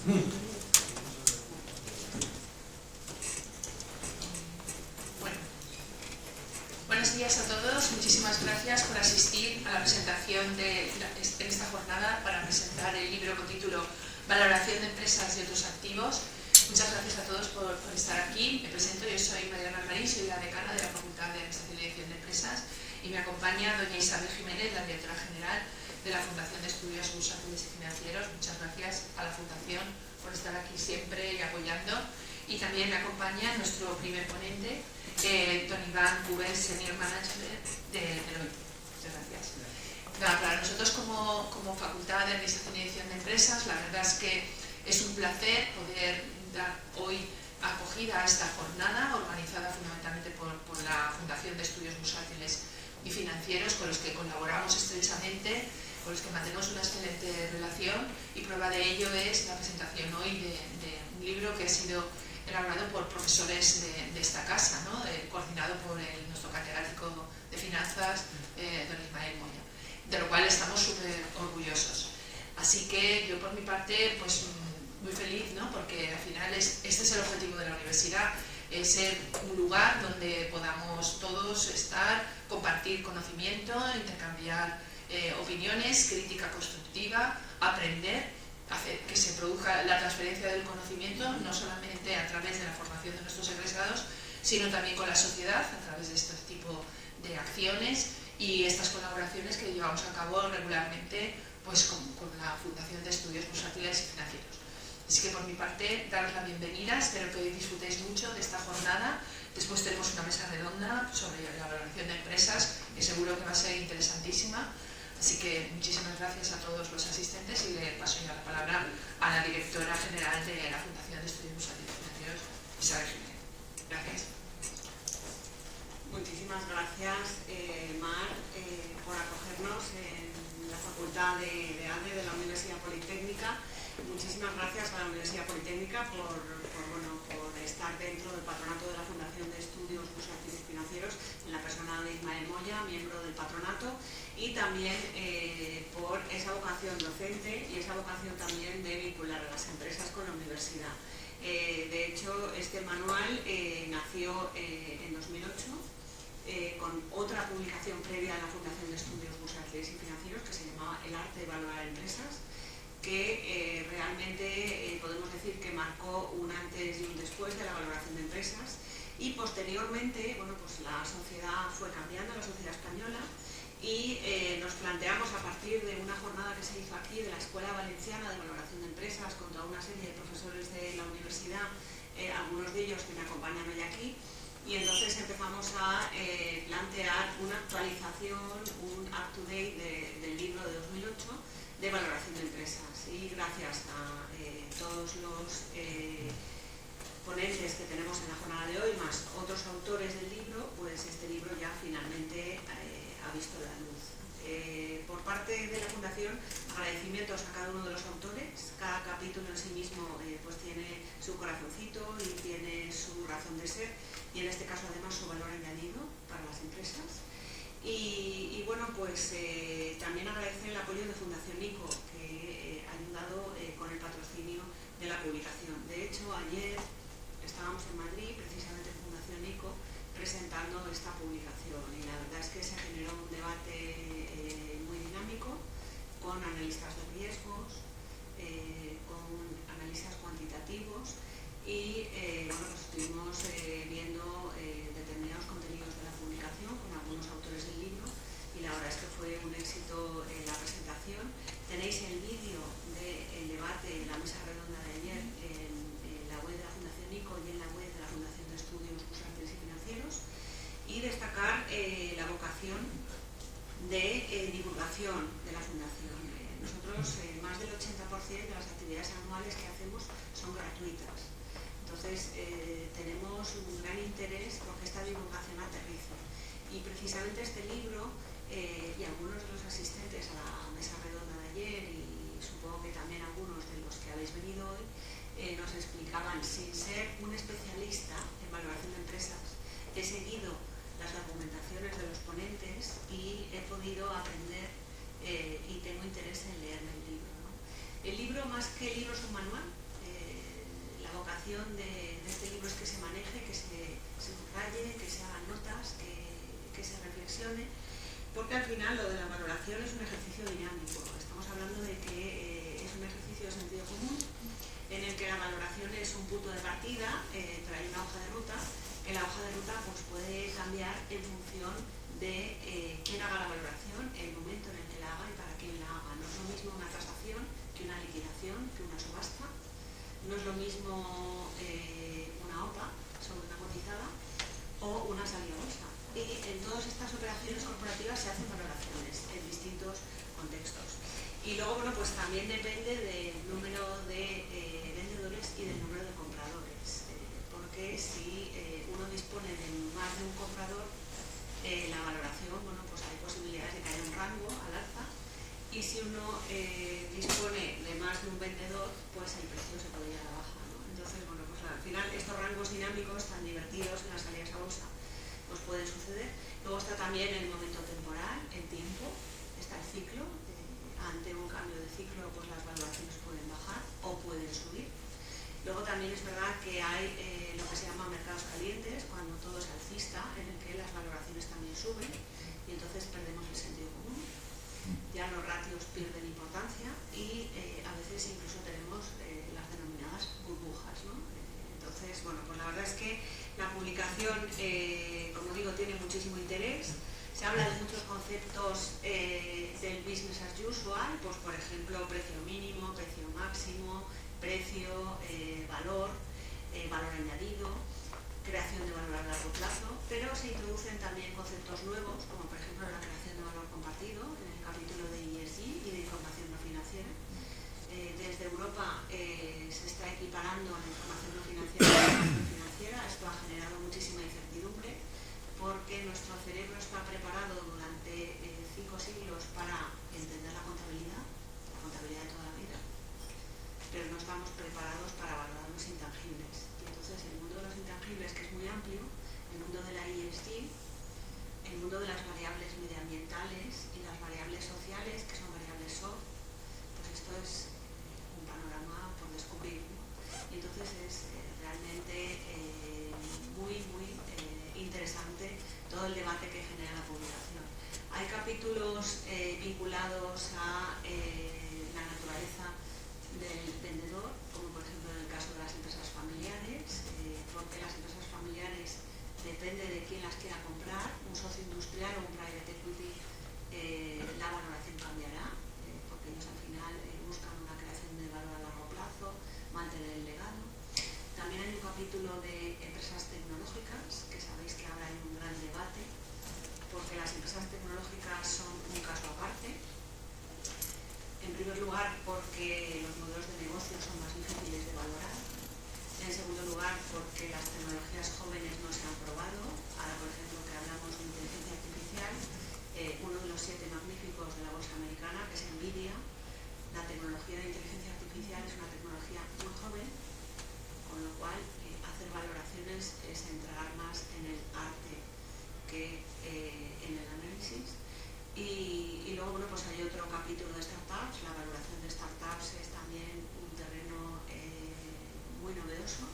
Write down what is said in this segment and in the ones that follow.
Bueno, buenos días a todos. Muchísimas gracias por asistir a la presentación en esta jornada para presentar el libro con título Valoración de empresas y otros activos. Muchas gracias a todos por estar aquí. Me presento, yo soy Mariana Marín, soy la decana de la Facultad de Administración y Dirección de Empresas y me acompaña doña Isabel Jiménez, la directora general de la Fundación de Estudios Bursátiles y Financieros. Muchas gracias a la Fundación por estar aquí siempre y apoyando. Y también me acompaña nuestro primer ponente, don Iván Cubel, Senior Manager de Deloitte. Muchas gracias. Para nosotros como Facultad de Administración y Dirección de Empresas, la verdad es que es un placer poder dar hoy acogida a esta jornada organizada fundamentalmente por la Fundación de Estudios Bursátiles y Financieros, con los que colaboramos estrechamente, con los que mantenemos una excelente relación, y prueba de ello es la presentación hoy de un libro que ha sido elaborado por profesores de esta casa, ¿no? Coordinado por nuestro catedrático de finanzas, don Ismael Moya, de lo cual estamos súper orgullosos. Así que yo por mi parte, pues muy feliz, ¿no? Porque al final este es el objetivo de la universidad, ser un lugar donde podamos todos estar, compartir conocimiento, intercambiar opiniones, crítica constructiva, aprender, hacer que se produzca la transferencia del conocimiento, no solamente a través de la formación de nuestros egresados, sino también con la sociedad, a través de este tipo de acciones y estas colaboraciones que llevamos a cabo regularmente, pues con la Fundación de Estudios Bursátiles y Financieros. Así que por mi parte, daros la bienvenida, espero que disfrutéis mucho de esta jornada. Después tenemos una mesa redonda sobre la valoración de empresas, que seguro que va a ser interesantísima. Así que muchísimas gracias a todos los asistentes y le paso ya la palabra a la directora general de la Fundación de Estudios Bursátiles y Financieros, Isabel Jiménez. Gracias. Muchísimas gracias, Mar, por acogernos en la Facultad de ADE de la Universidad Politécnica. Muchísimas gracias a la Universidad Politécnica por estar dentro del patronato de la Fundación de Estudios Bursátiles y Financieros, en la persona de Ismael Moya, miembro del patronato, y también por esa vocación docente y esa vocación también de vincular a las empresas con la universidad. De hecho, este manual nació en 2008 con otra publicación previa a la Fundación de Estudios Bursátiles y Financieros que se llamaba El arte de valorar empresas, que realmente podemos decir que marcó un antes y un después de la valoración de empresas, y posteriormente pues la sociedad fue cambiando, la sociedad española, y nos planteamos, a partir de una jornada que se hizo aquí de la Escuela Valenciana de Valoración de Empresas con toda una serie de profesores de la universidad, algunos de ellos que me acompañan hoy aquí, y entonces empezamos a plantear una actualización, un up-to-date del libro de 2008 de valoración de empresas. Y gracias a todos los ponentes que tenemos en la jornada de hoy, más otros autores del libro, pues este libro ya finalmente ha visto la luz. Por parte de la Fundación, agradecimientos a cada uno de los autores. Cada capítulo en sí mismo pues tiene su corazoncito y tiene su razón de ser, y en este caso además su valor añadido para las empresas. Y bueno, pues también agradecer el apoyo de Fundación Nico, que ha ayudado con el patrocinio de la publicación. De hecho, ayer estábamos en Madrid, precisamente en Fundación Nico, presentando esta publicación, y la verdad es que se generó un debate muy dinámico con analistas de riesgos, con analistas cuantitativos, y bueno, pues estuvimos viendo determinados contenidos de la publicación con algunos autores del libro, y la verdad es que fue un éxito la presentación. Tenéis el vídeo del debate, la mesa redonda de ayer, en la web de la Fundación Nico y en la web de la Fundación de Estudios Bursátiles y Financieros, y destacar la vocación de divulgación de la Fundación. Nosotros, más del 80% de las actividades anuales que hacemos son gratuitas. Entonces, tenemos un gran interés porque esta divulgación aterrice. Y precisamente este libro, y algunos de los asistentes a la mesa redonda de ayer, y supongo que también algunos de los que habéis venido hoy, nos explicaban, sin ser un especialista en valoración de empresas, he seguido las documentaciones de los ponentes y he podido aprender y tengo interés en leerme el libro, ¿no? El libro, más que el libro, es un manual la vocación de este libro es que se maneje, que se subraye, que se hagan notas, que se reflexione, porque al final lo de la valoración es un ejercicio dinámico. Estamos hablando de que es un ejercicio de sentido común, en el que la valoración es un punto de partida, pero hay una hoja de ruta, que la hoja de ruta pues, puede cambiar en función de quién haga la valoración, el momento en el que la haga y para quién la haga. No es lo mismo una tasación que una liquidación, que una subasta. No es lo mismo una OPA sobre una cotizada o una salida a bolsa. Y en todas estas operaciones corporativas se hacen valoraciones en distintos contextos. Y luego, bueno, pues también depende del número de vendedores y del número de compradores. Porque si uno dispone de más de un comprador, la valoración, bueno, pues hay posibilidades de que haya un rango al alza. Y si uno dispone de más de un vendedor, pues el precio se puede ir a la baja, ¿no? Entonces, bueno, pues al final estos rangos dinámicos tan divertidos en las salidas a bolsa pues pueden suceder. Luego está también el momento temporal, el tiempo, está el ciclo. Ante un cambio de ciclo, pues las valoraciones pueden bajar o pueden subir. Luego también es verdad que hay lo que se llama mercados calientes, cuando todo es alcista, en el que las valoraciones también suben y entonces perdemos el sentido común. Ya los ratios pierden importancia y a veces incluso tenemos las denominadas burbujas, ¿no? Entonces, bueno, pues la verdad es que la publicación, como digo, tiene muchísimo interés. Se habla de muchos conceptos del business as usual, pues por ejemplo, precio mínimo, precio máximo, precio, valor, valor añadido, creación de valor a largo plazo, pero se introducen también conceptos nuevos, como por ejemplo la creación de valor compartido, en el capítulo de ESG y de información no financiera. Desde Europa se está equiparando la información no financiera a la información financiera. Esto ha generado muchísima incertidumbre porque nuestro cerebro está preparado durante 5 siglos para entender la contabilidad de toda la vida, pero no estamos preparados para valorar los intangibles. Y entonces el mundo de los intangibles, que es muy amplio, el mundo de la ESG, el mundo de las variables medioambientales y las variables sociales, que son variables soft, pues esto es un panorama por descubrir, ¿no? Y entonces es realmente muy interesante todo el debate que genera la publicación. Hay capítulos vinculados a la naturaleza del vendedor, como por ejemplo en el caso de las empresas familiares, porque las empresas familiares depende de quién las quiera comprar, un socio industrial o un private equity, la valoración cambiará, porque ellos al final buscan una creación de valor a largo plazo, mantener el legado. También hay un capítulo de empresas tecnológicas, que sabéis que ahora hay un gran debate, porque las empresas tecnológicas son un caso aparte. En primer lugar, porque los modelos de negocio son más difíciles de valorar. En segundo lugar, porque las tecnologías jóvenes no se han probado. Ahora, por ejemplo, que hablamos de inteligencia artificial, uno de los 7 magníficos de la bolsa americana, que es NVIDIA, la tecnología de inteligencia artificial es una tecnología muy joven, con lo cual hacer valoraciones es entrar más en el arte que en el análisis. Y luego, bueno, pues hay otro capítulo de startups. La valoración de startups es también un terreno muy novedoso.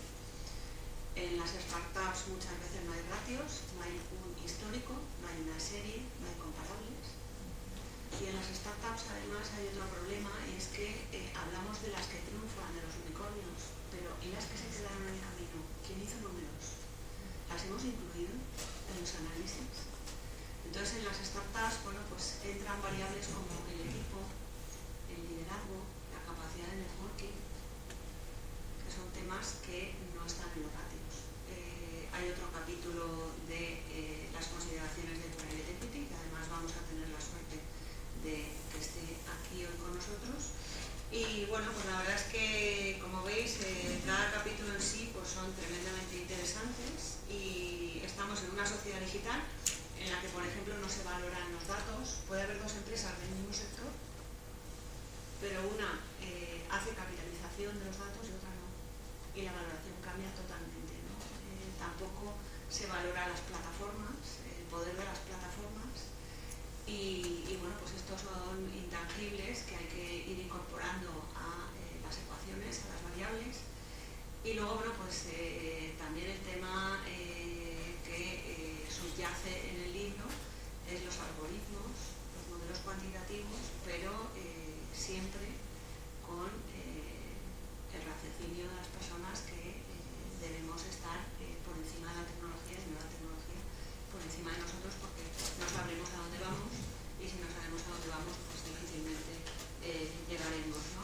En las startups muchas veces no hay ratios, no hay un histórico, no hay una serie, no hay comparables. Y en las startups además hay otro problema, y es que hablamos de las que triunfan, de los unicornios, pero ¿y las que se quedaron en el camino? ¿Quién hizo números? ¿Las hemos incluido en los análisis? Entonces en las startups, bueno, pues entran variables como el equipo, el liderazgo, la capacidad de networking, que son temas que no están en los ratios. Hay otro capítulo de las consideraciones de private equity, que además vamos a tener la suerte de que esté aquí hoy con nosotros. Y bueno, pues la verdad es que, como veis, cada capítulo en sí pues son tremendamente interesantes, y estamos en una sociedad digital en la que, por ejemplo, no se valoran los datos. Puede haber 2 empresas del mismo sector, pero una hace capitalización de los datos y otra no. Y la valoración cambia totalmente, ¿no? Tampoco se valora las plataformas, el poder de las plataformas. Y bueno, pues estos son intangibles que hay que ir incorporando a las ecuaciones, a las variables. Y luego, bueno, pues también el tema que subyace en el libro es los algoritmos, los modelos cuantitativos, pero siempre con el raciocinio de las personas que debemos estar por encima de la tecnología y no la tecnología por encima de nosotros, porque no sabemos a dónde vamos y si no sabemos a dónde vamos, pues difícilmente llegaremos, ¿no?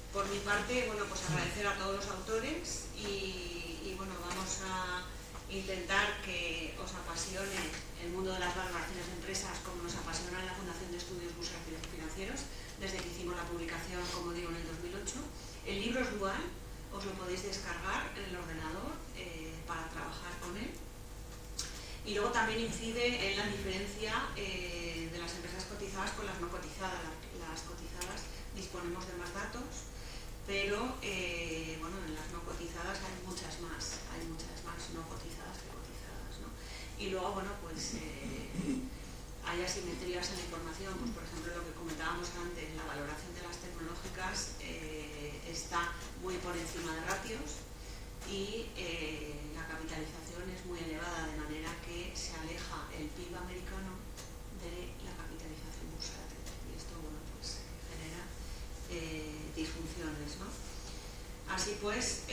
Por mi parte, bueno, pues agradecer a todos los autores y bueno, vamos a intentar que os apasione el mundo de las valoraciones de empresas como nos apasiona en la Fundación de Estudios Bursátiles y Financieros desde que hicimos la publicación, como digo, en el 2008. El libro es dual, os lo podéis descargar en el ordenador para trabajar con él. Y luego también incide en la diferencia de las empresas cotizadas con las no cotizadas. Las cotizadas disponemos de más datos, pero bueno, en las no cotizadas hay muchas más no cotizadas que cotizadas, ¿no? Y luego, bueno, pues hay asimetrías en la información, pues por ejemplo lo que comentábamos antes, la valoración de las tecnológicas está muy por encima de ratios y la capitalización es muy elevada, de manera que se aleja el PIB americano de la capitalización bursátil y esto, bueno, pues genera disfunciones, ¿no? Así pues,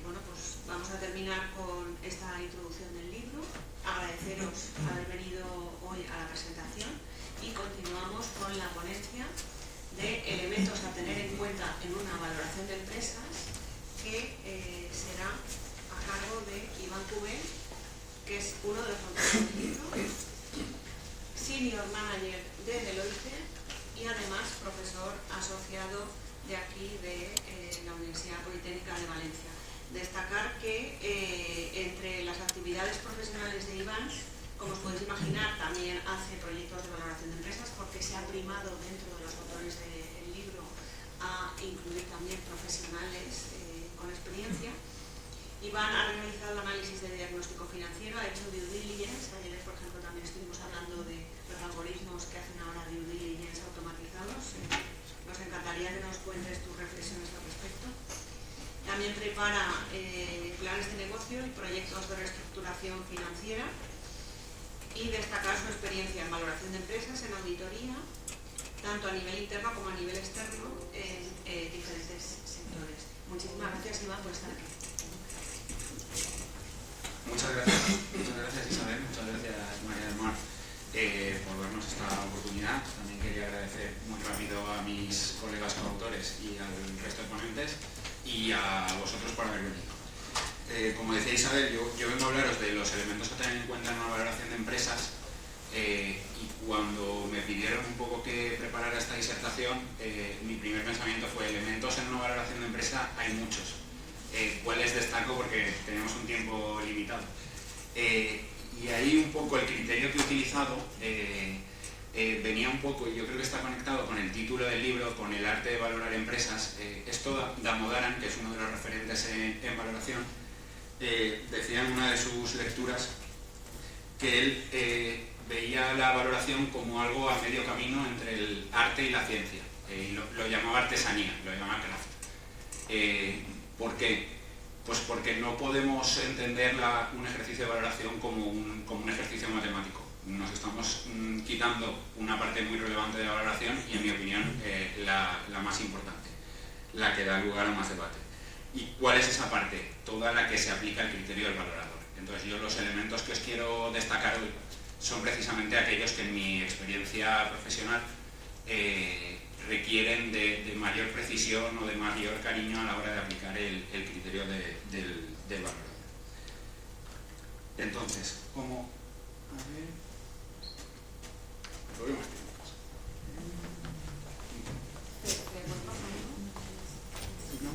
bueno, pues vamos a terminar con esta introducción del libro. Agradeceros haber venido hoy a la presentación y continuamos con la ponencia de elementos a tener en cuenta en una valoración de empresas que será a cargo de Iván Cubel, que es uno de los autores del libro, Senior Manager de Deloitte y además profesor asociado de aquí de la Universidad Politécnica de Valencia. Destacar que entre las actividades profesionales de Iván, como os podéis imaginar, también hace proyectos de valoración de empresas porque se ha primado dentro de los autores del libro a incluir también profesionales con experiencia. Iván ha realizado análisis de diagnóstico financiero, ha hecho due diligence. Ayer, por ejemplo, también estuvimos hablando de los algoritmos que hacen ahora due diligence automatizados. Nos encantaría que nos cuentes tus reflexiones al respecto. También prepara planes de negocio y proyectos de reestructuración financiera y destacar su experiencia en valoración de empresas, en auditoría, tanto a nivel interno como a nivel externo en diferentes sectores. Muchísimas gracias, Iván, por estar aquí. Muchas gracias Isabel, muchas gracias María del Mar por darnos esta oportunidad. También quería agradecer muy rápido a mis colegas coautores y al resto de ponentes y a vosotros por haber venido. Como decía Isabel, yo vengo a hablaros de los elementos a tener en cuenta en una valoración de empresas y cuando me pidieron un poco que preparara esta disertación, mi primer pensamiento fue elementos en una valoración de empresa hay muchos. ¿Cuáles destaco? Porque tenemos un tiempo limitado. Y ahí un poco el criterio que he utilizado venía un poco, y yo creo que está conectado con el título del libro, con el arte de valorar empresas. Esto Damodaran, que es uno de los referentes en valoración, decía en una de sus lecturas que él veía la valoración como algo a medio camino entre el arte y la ciencia. Y lo llamaba artesanía, lo llamaba craft. ¿Por qué? Pues porque no podemos entender un ejercicio de valoración como un ejercicio matemático. Nos estamos quitando una parte muy relevante de la valoración y, en mi opinión, la más importante, la que da lugar a más debate. ¿Y cuál es esa parte? Toda la que se aplica al criterio del valorador. Entonces, yo los elementos que os quiero destacar hoy son precisamente aquellos que en mi experiencia profesional requieren de mayor precisión o de mayor cariño a la hora de aplicar el criterio del valorador. Entonces, ¿cómo? A ver. Problemas técnicos. ¿No?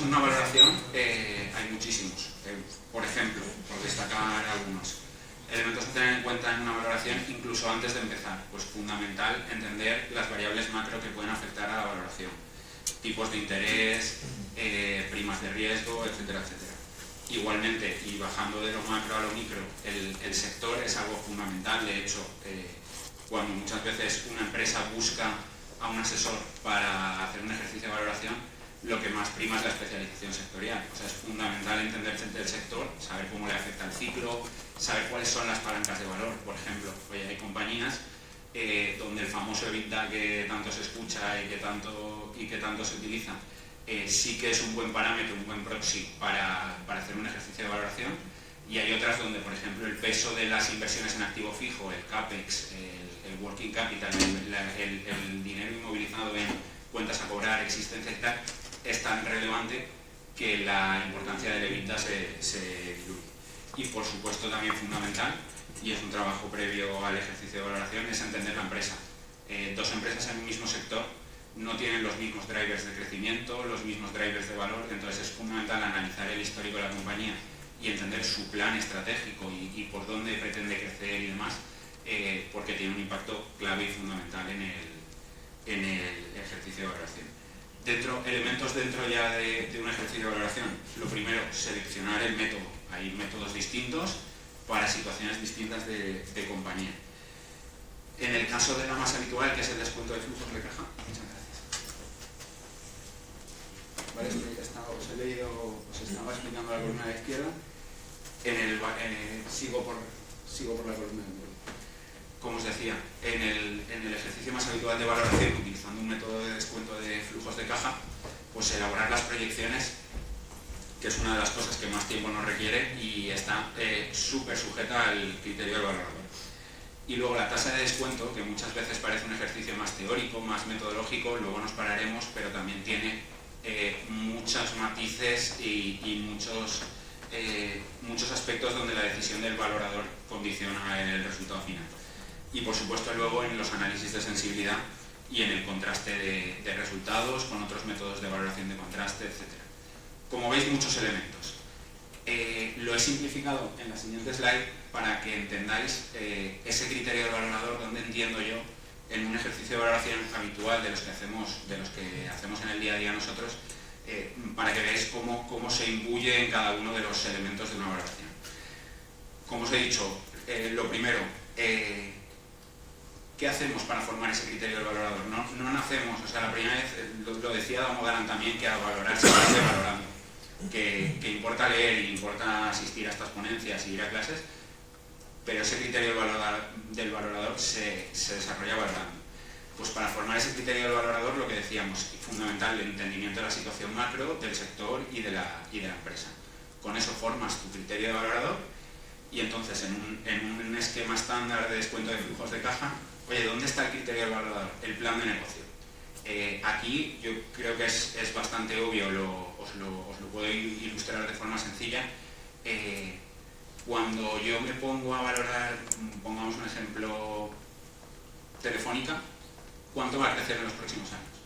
en una valoración hay muchísimos. Por ejemplo, por destacar algunos. Elementos a tener en cuenta en una valoración, incluso antes de empezar. Pues fundamental entender las variables macro que pueden afectar a la valoración. Tipos de interés, primas de riesgo, etcétera, etcétera. Igualmente, y bajando de lo macro a lo micro, el sector es algo fundamental. De hecho, cuando muchas veces una empresa busca a un asesor para hacer un ejercicio de valoración, lo que más prima es la especialización sectorial. O sea, es fundamental entender el sector, saber cómo le afecta el ciclo, saber cuáles son las palancas de valor. Por ejemplo, oye, hay compañías donde el famoso EBITDA que tanto se escucha y que tanto se utiliza, sí que es un buen parámetro, un buen proxy para hacer un ejercicio de valoración, y hay otras donde, por ejemplo, el peso de las inversiones en activo fijo, el CAPEX, el working capital, el dinero inmovilizado en cuentas a cobrar, existencia y tal, es tan relevante que la importancia del EBITDA se diluye. Y por supuesto también fundamental, y es un trabajo previo al ejercicio de valoración, es entender la empresa. Dos empresas en un mismo sector no tienen los mismos drivers de crecimiento, los mismos drivers de valor, entonces es fundamental analizar el histórico de la compañía y entender su plan estratégico y por dónde pretende crecer y demás, porque tiene un impacto clave y fundamental en el ejercicio de valoración. Elementos dentro ya de un ejercicio de valoración. Lo primero, seleccionar el método. Hay métodos distintos para situaciones distintas de compañía. En el caso de la más habitual, que es el descuento de flujos de caja. Muchas gracias. Vale, os he leído, os estaba explicando la columna de la izquierda. Sigo por la columna de medio. Como os decía, en el ejercicio más habitual de valoración, utilizando un método de descuento de flujos de caja, pues elaborar las proyecciones, que es una de las cosas que más tiempo nos requiere y está súper sujeta al criterio del valorador. Y luego la tasa de descuento, que muchas veces parece un ejercicio más teórico, más metodológico, luego nos pararemos, pero también tiene muchos matices y muchos aspectos donde la decisión del valorador condiciona el resultado final. Y por supuesto luego en los análisis de sensibilidad y en el contraste de resultados con otros métodos de valoración de contraste, etc. Como veis, muchos elementos. Lo he simplificado en la siguiente slide para que entendáis ese criterio del valorador, donde entiendo yo en un ejercicio de valoración habitual de los que hacemos en el día a día nosotros, para que veáis cómo se imbuye en cada uno de los elementos de una valoración. Como os he dicho, lo primero, ¿qué hacemos para formar ese criterio del valorador? No nacemos, o sea, la primera vez, lo decía Damodaran también, que a valorar se va valorando, que importa leer y importa asistir a estas ponencias y ir a clases, pero ese criterio del valorador se desarrolla valorando. Pues para formar ese criterio del valorador, lo que decíamos, fundamental el entendimiento de la situación macro, del sector y de la empresa. Con eso formas tu criterio de valorador y entonces en un esquema estándar de descuento de flujos de caja, oye, ¿dónde está el criterio del valorador? El plan de negocio. Aquí yo creo que es bastante obvio, os lo puedo ilustrar de forma sencilla. Cuando yo me pongo a valorar, pongamos un ejemplo, Telefónica, ¿cuánto va a crecer en los próximos años?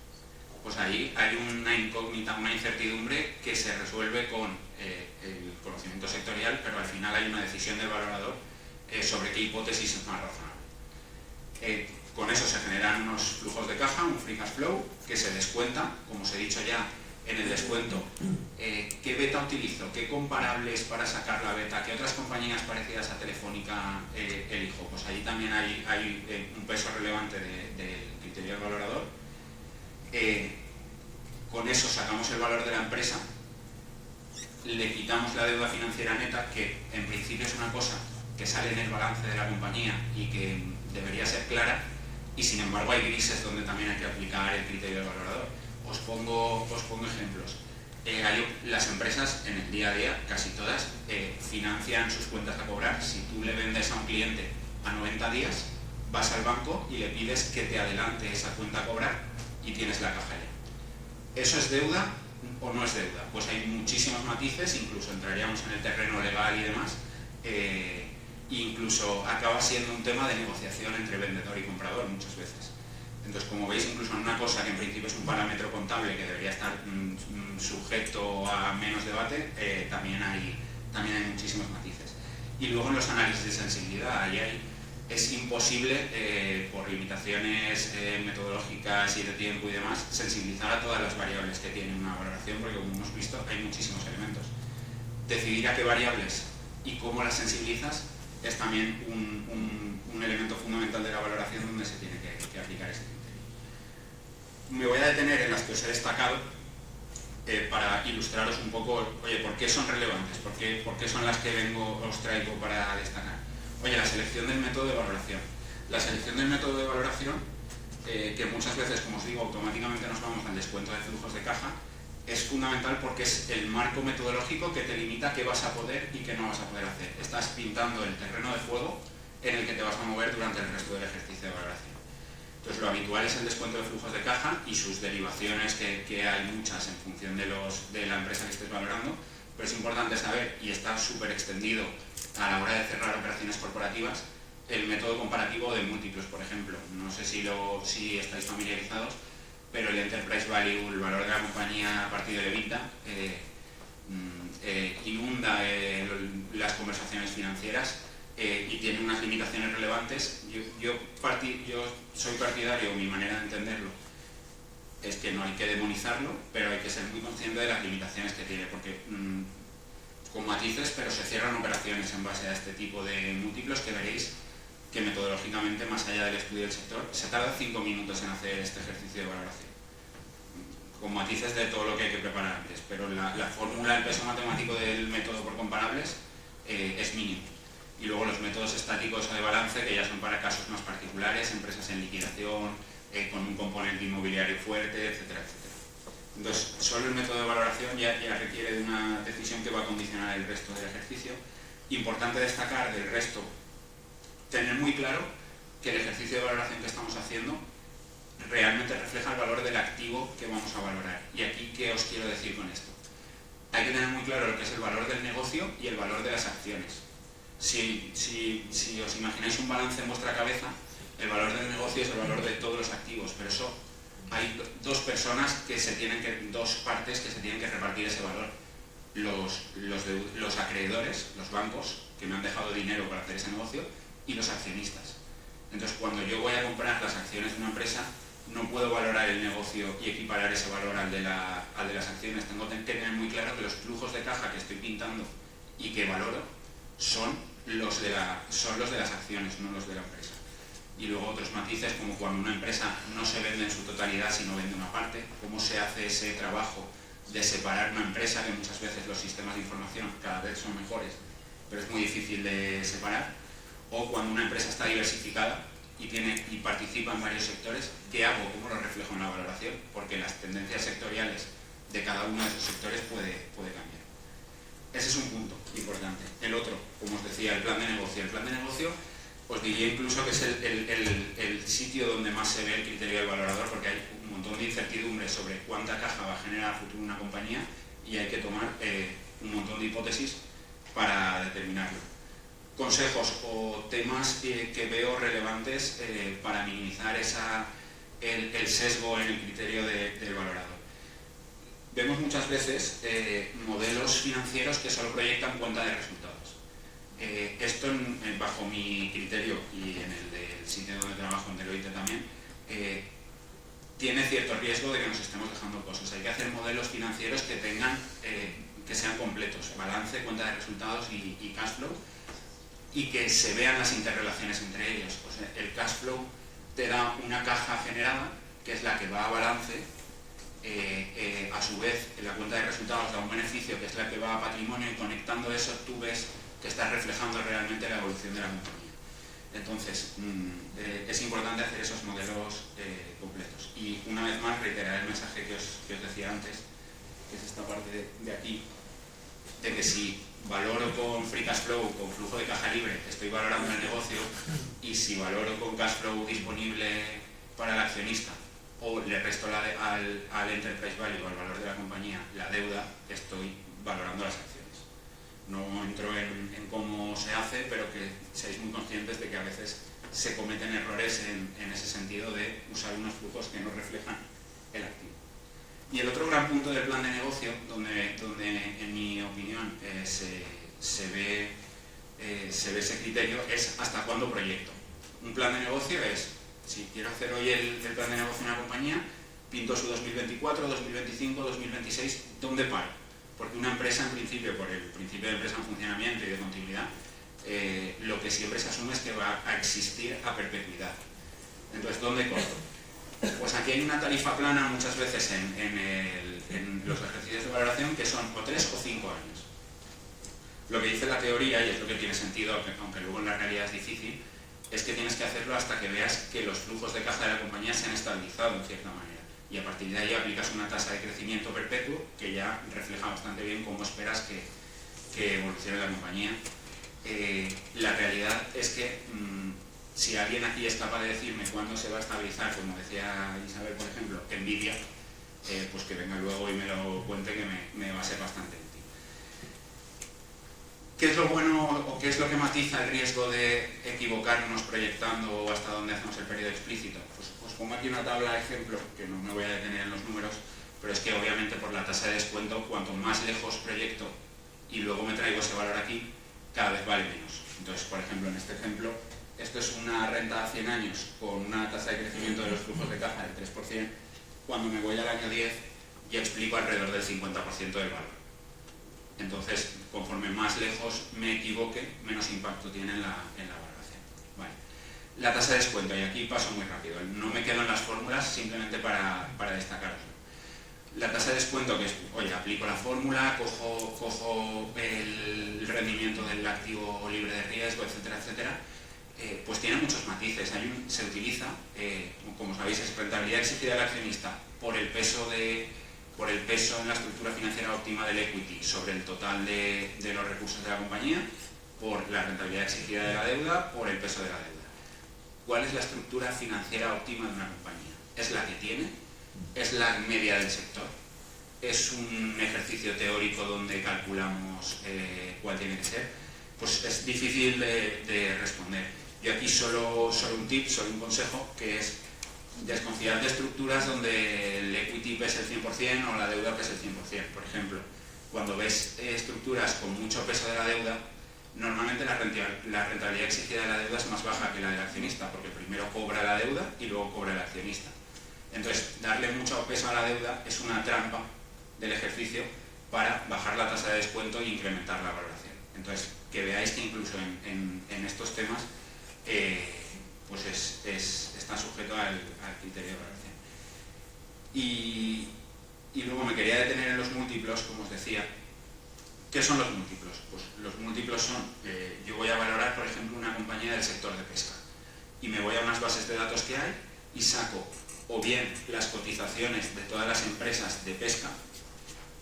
Pues ahí hay una incógnita, una incertidumbre que se resuelve con el conocimiento sectorial, pero al final hay una decisión del valorador sobre qué hipótesis es más razonable. Con eso se generan unos flujos de caja, un free cash flow, que se descuenta, como os he dicho ya, en el descuento. ¿Qué beta utilizo? ¿Qué comparables para sacar la beta? ¿Qué otras compañías parecidas a Telefónica elijo? Pues ahí también hay un peso relevante del criterio del valorador. Con eso sacamos el valor de la empresa, le quitamos la deuda financiera neta, que en principio es una cosa que sale en el balance de la compañía y que debería ser clara, y sin embargo hay grises donde también hay que aplicar el criterio del valorador. Os pongo ejemplos. Las empresas en el día a día, casi todas, financian sus cuentas a cobrar. Si tú le vendes a un cliente a 90 días, vas al banco y le pides que te adelante esa cuenta a cobrar y tienes la caja ya. ¿Eso es deuda o no es deuda? Pues hay muchísimos matices, incluso entraríamos en el terreno legal y demás. Incluso acaba siendo un tema de negociación entre vendedor y comprador muchas veces. Entonces, como veis, incluso en una cosa que en principio es un parámetro contable que debería estar sujeto a menos debate, también hay muchísimos matices. Y luego en los análisis de sensibilidad, es imposible, por limitaciones metodológicas y de tiempo y demás, sensibilizar a todas las variables que tiene una valoración, porque como hemos visto hay muchísimos elementos. Decidir a qué variables y cómo las sensibilizas es también un elemento fundamental de la valoración donde se tiene que aplicar ese criterio. Me voy a detener en las que os he destacado para ilustraros un poco, oye, ¿por qué son relevantes? ¿Por qué son las que os traigo para destacar? Oye, la selección del método de valoración. La selección del método de valoración, que muchas veces, como os digo, automáticamente nos vamos al descuento de flujos de caja, es fundamental porque es el marco metodológico que te limita qué vas a poder y qué no vas a poder hacer. Estás pintando el terreno de juego en el que te vas a mover durante el resto del ejercicio de valoración. Entonces, lo habitual es el descuento de flujos de caja y sus derivaciones, que hay muchas en función de la empresa que estés valorando, pero es importante saber, y está súper extendido a la hora de cerrar operaciones corporativas, el método comparativo de múltiplos, por ejemplo. No sé si estáis familiarizados, pero el Enterprise Value, el valor de la compañía a partir del EBITDA, inunda las conversaciones financieras y tiene unas limitaciones relevantes. Yo soy partidario, mi manera de entenderlo es que no hay que demonizarlo, pero hay que ser muy consciente de las limitaciones que tiene, porque con matices, pero se cierran operaciones en base a este tipo de múltiplos que veréis que metodológicamente, más allá del estudio del sector, se tarda 5 minutos en hacer este ejercicio de valoración, con matices de todo lo que hay que preparar antes, pero la fórmula, el peso matemático del método por comparables es mínimo. Y luego los métodos estáticos de balance, que ya son para casos más particulares, empresas en liquidación, con un componente inmobiliario fuerte, etcétera, etcétera. Entonces, solo el método de valoración ya requiere de una decisión que va a condicionar el resto del ejercicio. Importante destacar del resto, tener muy claro que el ejercicio de valoración que estamos haciendo realmente refleja el valor del activo que vamos a valorar. Y aquí, ¿qué os quiero decir con esto? Hay que tener muy claro lo que es el valor del negocio y el valor de las acciones. Si os imagináis un balance en vuestra cabeza, el valor del negocio es el valor de todos los activos, pero eso hay dos partes que se tienen que repartir ese valor. Los acreedores, los bancos, que me han dejado dinero para hacer ese negocio, y los accionistas. Entonces, cuando yo voy a comprar las acciones de una empresa, no puedo valorar el negocio y equiparar ese valor al de las acciones. Tengo que tener muy claro que los flujos de caja que estoy pintando y que valoro son los de las acciones, no los de la empresa. Y luego otros matices, como cuando una empresa no se vende en su totalidad, sino vende una parte, cómo se hace ese trabajo de separar una empresa, que muchas veces los sistemas de información cada vez son mejores, pero es muy difícil de separar. O cuando una empresa está diversificada y participa en varios sectores, ¿qué hago? ¿Cómo lo reflejo en la valoración? Porque las tendencias sectoriales de cada uno de esos sectores puede cambiar. Ese es un punto importante. El otro, como os decía, el plan de negocio. El plan de negocio, os diría incluso que es el sitio donde más se ve el criterio del valorador, porque hay un montón de incertidumbre sobre cuánta caja va a generar a futuro una compañía y hay que tomar un montón de hipótesis para determinarlo. Consejos o temas que veo relevantes para minimizar el sesgo en el criterio del valorador. Vemos muchas veces modelos financieros que solo proyectan cuenta de resultados. Esto, bajo mi criterio y en el del sitio donde trabajo, en Deloitte también, tiene cierto riesgo de que nos estemos dejando cosas. Hay que hacer modelos financieros que sean completos, balance, cuenta de resultados y cash flow, y que se vean las interrelaciones entre ellos. O sea, el cash flow te da una caja generada, que es la que va a balance, a su vez en la cuenta de resultados da un beneficio, que es la que va a patrimonio, y conectando eso tú ves que estás reflejando realmente la evolución de la compañía. Entonces, es importante hacer esos modelos completos. Y una vez más reiterar el mensaje que os decía antes, que es esta parte de aquí, de que si valoro con free cash flow, con flujo de caja libre, estoy valorando el negocio, y si valoro con cash flow disponible para el accionista, o le resto al enterprise value, al valor de la compañía, la deuda, estoy valorando las acciones. No entro en cómo se hace hace, pero que seáis muy conscientes de que a veces se cometen errores en ese sentido de usar unos flujos que no reflejan el activo. Y el otro gran punto del plan de negocio, donde en mi opinión se ve ese criterio, es hasta cuándo proyecto. Un plan de negocio es, si quiero hacer hoy el plan de negocio de una compañía, pinto su 2024, 2025, 2026, ¿dónde paro? Porque una empresa, en principio, por el principio de empresa en funcionamiento y de continuidad, lo que siempre se asume es que va a existir a perpetuidad. Entonces, ¿dónde corto? Pues aquí hay una tarifa plana muchas veces en los ejercicios de valoración que son o 3 o 5 años. Lo que dice la teoría, y es lo que tiene sentido, aunque luego en la realidad es difícil, es que tienes que hacerlo hasta que veas que los flujos de caja de la compañía se han estabilizado en cierta manera. Y a partir de ahí aplicas una tasa de crecimiento perpetuo que ya refleja bastante bien cómo esperas que evolucione la compañía. La realidad es que si alguien aquí es capaz de decirme cuándo se va a estabilizar, como decía Isabel, por ejemplo, Nvidia, pues que venga luego y me lo cuente, que me va a ser bastante útil. ¿Qué es lo bueno o qué es lo que matiza el riesgo de equivocarnos proyectando o hasta dónde hacemos el periodo explícito? Pues os pongo aquí una tabla de ejemplo, que no me voy a detener en los números, pero es que obviamente por la tasa de descuento, cuanto más lejos proyecto y luego me traigo ese valor aquí, cada vez vale menos. Entonces, por ejemplo, en este ejemplo, esto es una renta a 100 años con una tasa de crecimiento de los flujos de caja del 3%. Cuando me voy al año 10, ya explico alrededor del 50% del valor. Entonces, conforme más lejos me equivoque, menos impacto tiene en la valoración. Vale. La tasa de descuento, y aquí paso muy rápido, no me quedo en las fórmulas simplemente para destacaroslo. La tasa de descuento, que es, oye, aplico la fórmula, cojo el rendimiento del activo libre de riesgo, etcétera, etcétera, pues tiene muchos matices. Se utiliza, como sabéis, es rentabilidad exigida del accionista por el peso en la estructura financiera óptima del equity sobre el total de los recursos de la compañía, por la rentabilidad exigida de la deuda, por el peso de la deuda. ¿Cuál es la estructura financiera óptima de una compañía? ¿Es la que tiene? ¿Es la media del sector? ¿Es un ejercicio teórico donde calculamos cuál tiene que ser? Pues es difícil de responder. Yo aquí solo un tip, solo un consejo, que es desconfiar de estructuras donde el equity pese el 100% o la deuda pese el 100%. Por ejemplo, cuando ves estructuras con mucho peso de la deuda, normalmente la rentabilidad exigida de la deuda es más baja que la del accionista, porque primero cobra la deuda y luego cobra el accionista. Entonces, darle mucho peso a la deuda es una trampa del ejercicio para bajar la tasa de descuento e incrementar la valoración. Entonces, que veáis que incluso en estos temas pues está sujeto al criterio de valoración. Y luego me quería detener en los múltiplos, como os decía. ¿Qué son los múltiplos? Pues los múltiplos son, yo voy a valorar, por ejemplo, una compañía del sector de pesca y me voy a unas bases de datos que hay y saco o bien las cotizaciones de todas las empresas de pesca,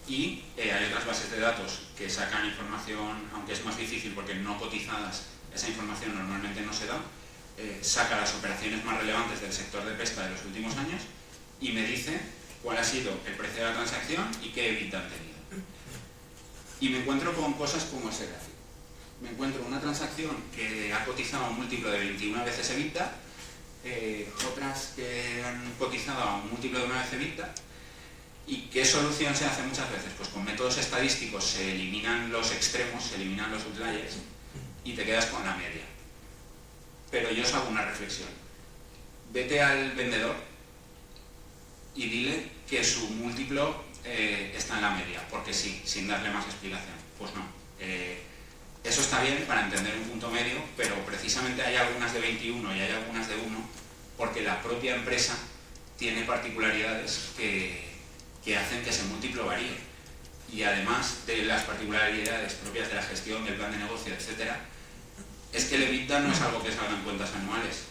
y hay otras bases de datos que sacan información, aunque es más difícil porque no cotizadas, esa información normalmente no se da, saca las operaciones más relevantes del sector de pesca de los últimos años y me dice cuál ha sido el precio de la transacción y qué EBITDA han tenido. Y me encuentro con cosas como ese gráfico. Me encuentro una transacción que ha cotizado a un múltiplo de 21 veces EBITDA, otras que han cotizado a un múltiplo de 1 vez EBITDA. ¿Y qué solución se hace muchas veces? Pues con métodos estadísticos se eliminan los extremos, se eliminan los outliers y te quedas con la media. Pero yo os hago una reflexión. Vete al vendedor y dile que su múltiplo está en la media, porque sí, sin darle más explicación. Pues no. Eso está bien para entender un punto medio, pero precisamente hay algunas de 21 y hay algunas de 1, porque la propia empresa tiene particularidades que hacen que ese múltiplo varíe. Y además de las particularidades propias de la gestión, del plan de negocio, etc., es que el EBITDA no es algo que salga en cuentas anuales.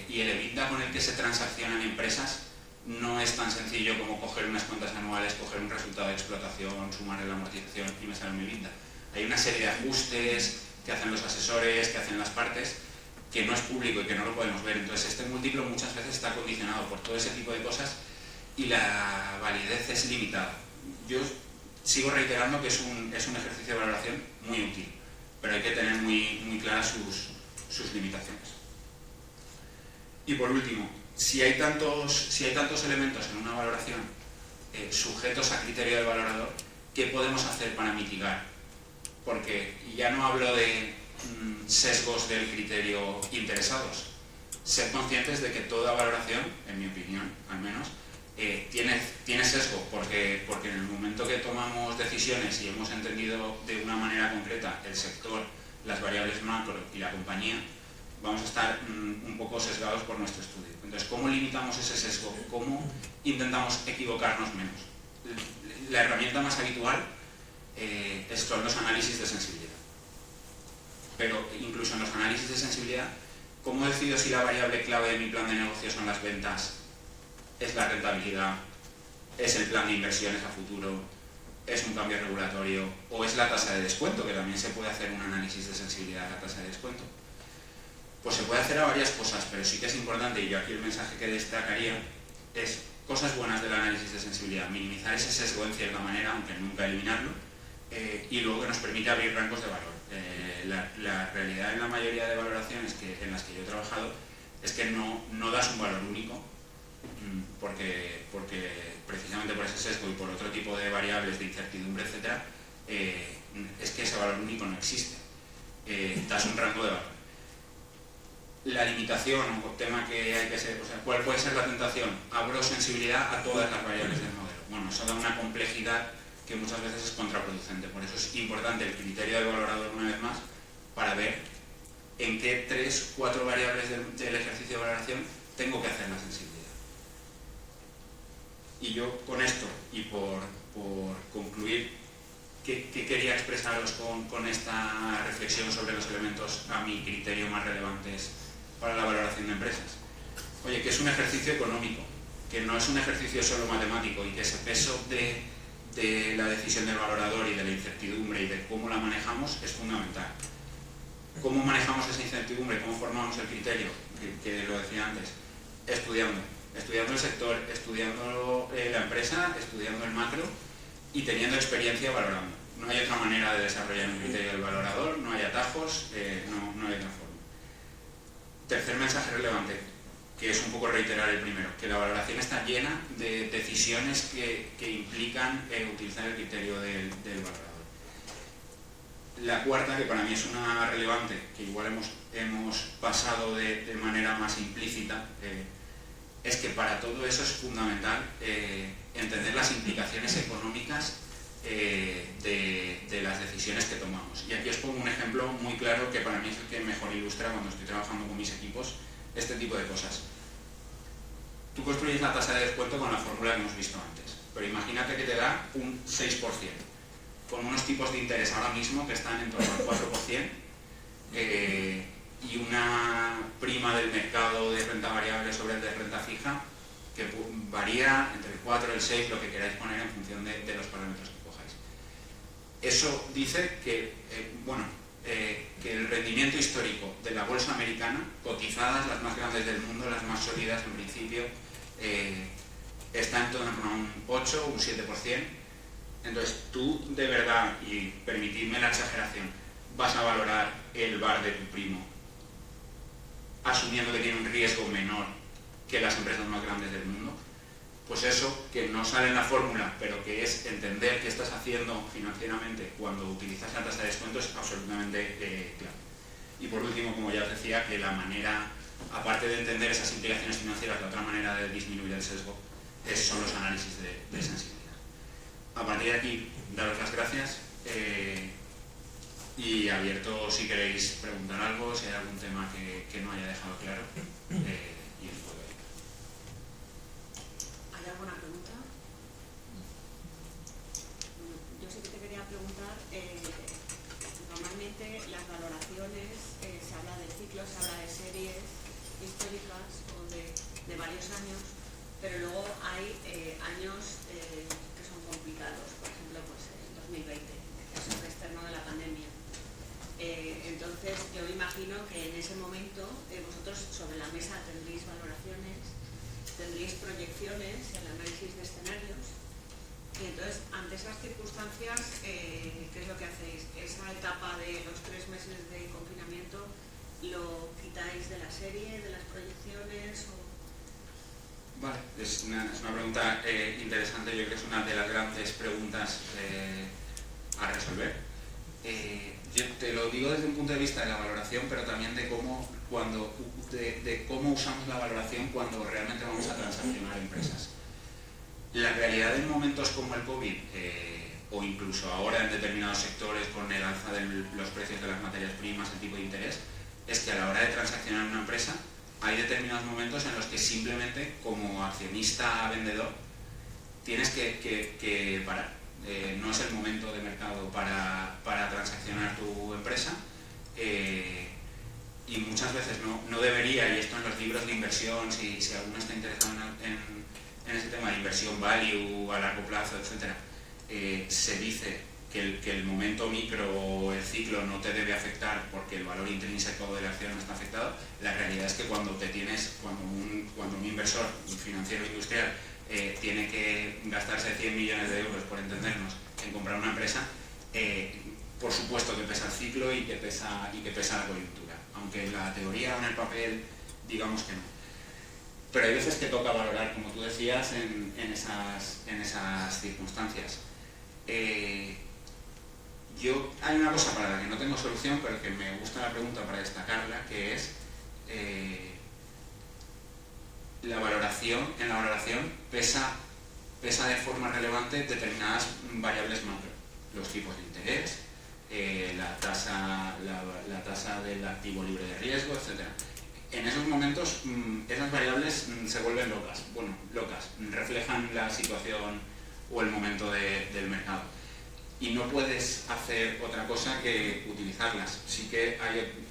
Y el EBITDA con el que se transaccionan empresas no es tan sencillo como coger unas cuentas anuales, coger un resultado de explotación, sumarle la amortización y me sale mi EBITDA. Hay una serie de ajustes que hacen los asesores, que hacen las partes, que no es público y que no lo podemos ver. Entonces este múltiplo muchas veces está condicionado por todo ese tipo de cosas y la validez es limitada. Yo sigo reiterando que es un ejercicio de valoración muy útil, pero hay que tener muy claras sus limitaciones. Y por último, si hay tantos elementos en una valoración sujetos a criterio del valorador, ¿qué podemos hacer para mitigar? Porque ya no hablo de sesgos del criterio interesados. Ser conscientes de que toda valoración, en mi opinión al menos, tiene sesgo, porque en el momento que tomamos decisiones y hemos entendido de una manera concreta el sector, las variables macro y la compañía, vamos a estar un poco sesgados por nuestro estudio. Entonces, ¿cómo limitamos ese sesgo? ¿Cómo intentamos equivocarnos menos? La herramienta más habitual son los análisis de sensibilidad. Pero incluso en los análisis de sensibilidad, ¿cómo decido si la variable clave de mi plan de negocio son las ventas? ¿Es la rentabilidad? ¿Es el plan de inversiones a futuro? ¿Es un cambio regulatorio? ¿O es la tasa de descuento? Que también se puede hacer un análisis de sensibilidad a la tasa de descuento. Pues se puede hacer a varias cosas, pero sí que es importante, y yo aquí el mensaje que destacaría es cosas buenas del análisis de sensibilidad, minimizar ese sesgo en cierta manera, aunque nunca eliminarlo, y luego que nos permite abrir rangos de valor. La realidad en la mayoría de valoraciones en las que yo he trabajado es que no das un valor único, porque precisamente por ese sesgo y por otro tipo de variables de incertidumbre, etc., es que ese valor único no existe. Das un rango de valor. La limitación o tema que hay que ser, o sea, ¿cuál puede ser la tentación? Abro sensibilidad a todas las variables del modelo. Bueno, eso da una complejidad que muchas veces es contraproducente. Por eso es importante el criterio del valorador una vez más, para ver en qué 3 o 4 variables del ejercicio de valoración tengo que hacer la sensibilidad. Y yo con esto, y por concluir, ¿qué quería expresaros con esta reflexión sobre los elementos a mi criterio más relevantes para la valoración de empresas? Oye, que es un ejercicio económico, que no es un ejercicio solo matemático, y que ese peso de la decisión del valorador y de la incertidumbre y de cómo la manejamos es fundamental. ¿Cómo manejamos esa incertidumbre? ¿Cómo formamos el criterio? Que lo decía antes, estudiando el sector, estudiando la empresa, estudiando el macro y teniendo experiencia valorando. No hay otra manera de desarrollar un criterio del valorador, no hay atajos, no hay otra forma. Tercer mensaje relevante, que es un poco reiterar el primero, que la valoración está llena de decisiones que implican utilizar el criterio del valorador. La cuarta, que para mí es una relevante, que igual hemos pasado de manera más implícita, es que para todo eso es fundamental entender las implicaciones económicas de las decisiones que tomamos. Y aquí os pongo un ejemplo muy claro que para mí es el que mejor ilustra cuando estoy trabajando con mis equipos este tipo de cosas. Tú construyes la tasa de descuento con la fórmula que hemos visto antes, pero imagínate que te da un 6%, con unos tipos de interés ahora mismo que están en torno al 4%, y una prima del mercado de renta variable sobre el de renta fija que varía entre el 4 y el 6, lo que queráis poner en función de los parámetros que cojáis. Eso dice que, que el rendimiento histórico de la bolsa americana, cotizadas las más grandes del mundo, las más sólidas en principio, está en torno a un 8 o un 7%. Entonces tú de verdad, y permitidme la exageración, vas a valorar el bar de tu primo asumiendo que tiene un riesgo menor que las empresas más grandes del mundo. Pues eso, que no sale en la fórmula, pero que es entender qué estás haciendo financieramente cuando utilizas la tasa de descuento, es absolutamente clave. Y por último, como ya os decía, que la manera, aparte de entender esas implicaciones financieras, la otra manera de disminuir el sesgo son los análisis de sensibilidad. A partir de aquí, daros las gracias. Y abierto si queréis preguntar algo, si hay algún tema que no haya dejado claro, y os puedo ir. ¿Hay alguna pregunta? Yo sí que te quería preguntar, normalmente las valoraciones, se habla de ciclos, se habla de series históricas o de varios años, pero luego hay años que son complicados, por ejemplo, pues el 2020, que es el externo de la pandemia. Entonces yo me imagino que en ese momento vosotros sobre la mesa tendréis valoraciones, tendréis proyecciones, el análisis de escenarios, Y entonces, ante esas circunstancias, ¿qué es lo que hacéis? ¿Esa etapa de los 3 meses de confinamiento lo quitáis de la serie, de las proyecciones? Vale, es una pregunta interesante. Yo creo que es una de las grandes preguntas a resolver. Yo te lo digo desde un punto de vista de la valoración, pero también de cómo usamos la valoración cuando realmente vamos a transaccionar empresas. La realidad en momentos como el COVID, o incluso ahora en determinados sectores con el alza de los precios de las materias primas, el tipo de interés, es que a la hora de transaccionar una empresa hay determinados momentos en los que simplemente como accionista vendedor tienes que parar. No es el momento de mercado para transaccionar tu empresa, y muchas veces no debería, y esto en los libros de inversión, si alguno está interesado en ese tema de inversión value a largo plazo, etc., se dice que el momento micro o el ciclo no te debe afectar porque el valor intrínseco de la acción no está afectado. La realidad es que cuando un inversor financiero industrial tiene que gastarse 100 millones de euros, por entendernos, en comprar una empresa, por supuesto que pesa el ciclo y que pesa la coyuntura, aunque en la teoría o en el papel digamos que no. Pero hay veces que toca valorar, como tú decías, en esas circunstancias. Hay una cosa para la que no tengo solución, pero que me gusta la pregunta para destacarla, que es en la valoración pesa de forma relevante determinadas variables macro, los tipos de interés, la tasa del activo libre de riesgo, etc. En esos momentos esas variables se vuelven locas, reflejan la situación o el momento del mercado. Y no puedes hacer otra cosa que utilizarlas. Sí que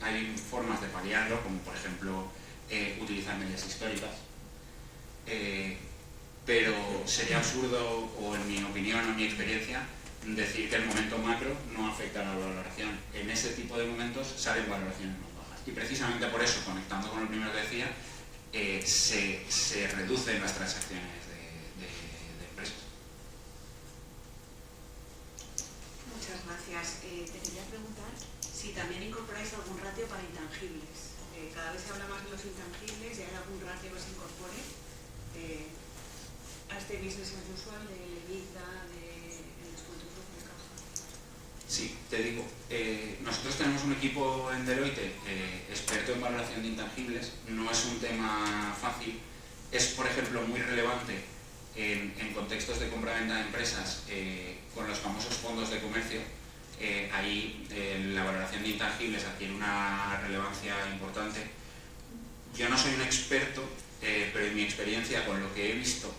hay formas de paliarlo, como por ejemplo utilizar medias históricas, pero sería absurdo, o en mi opinión o en mi experiencia, decir que el momento macro no afecta a la valoración. En ese tipo de momentos salen valoraciones más bajas. Y precisamente por eso, conectando con lo primero que decía, se reducen las transacciones de empresas. Muchas gracias. Te quería preguntar si también incorporáis algún ratio para intangibles. Cada vez se habla más de los intangibles y hay algún ratio que se incorpore a este business as usual de EBITDA, de descuento de flujo de caja. Sí, te digo, nosotros tenemos un equipo en Deloitte experto en valoración de intangibles. No es un tema fácil, es por ejemplo muy relevante en contextos de compra-venta de empresas con los famosos fondos de comercio. Ahí la valoración de intangibles adquiere una relevancia importante. Yo no soy un experto, pero en mi experiencia, con lo que he visto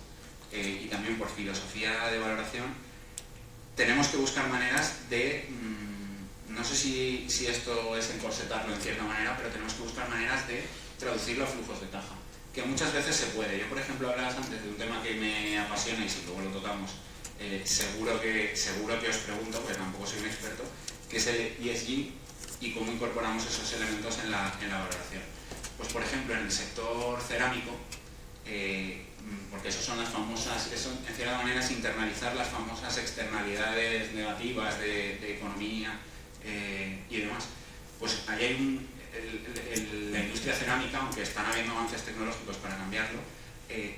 y también por filosofía de valoración, tenemos que buscar maneras de, no sé si esto es encorsetarlo en cierta manera, pero tenemos que buscar maneras de traducirlo a flujos de caja, que muchas veces se puede. Yo, por ejemplo, hablabas antes de un tema que me apasiona y si luego lo tocamos, seguro que os pregunto, porque tampoco soy un experto, que es el ESG y cómo incorporamos esos elementos en la valoración. Pues, por ejemplo, en el sector cerámico, porque eso son las famosas, eso en cierta manera es internalizar las famosas externalidades negativas de economía y demás. Pues ahí hay la industria cerámica, aunque están habiendo avances tecnológicos para cambiarlo,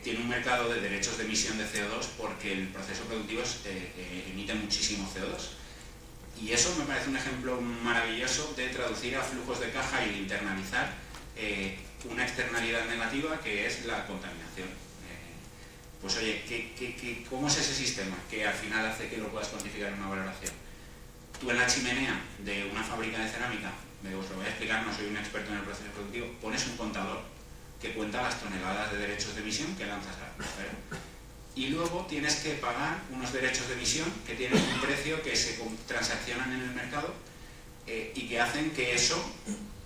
tiene un mercado de derechos de emisión de CO2 porque el proceso productivo emite muchísimo CO2. Y eso me parece un ejemplo maravilloso de traducir a flujos de caja y de internalizar una externalidad negativa que es la contaminación. Pues oye, ¿cómo es ese sistema que al final hace que lo puedas cuantificar en una valoración? Tú en la chimenea de una fábrica de cerámica, os lo voy a explicar, no soy un experto en el proceso productivo, pones un contador que cuenta las toneladas de derechos de emisión que lanzas al atmósfera. Y luego tienes que pagar unos derechos de emisión que tienen un precio que se transaccionan en el mercado y que hacen que eso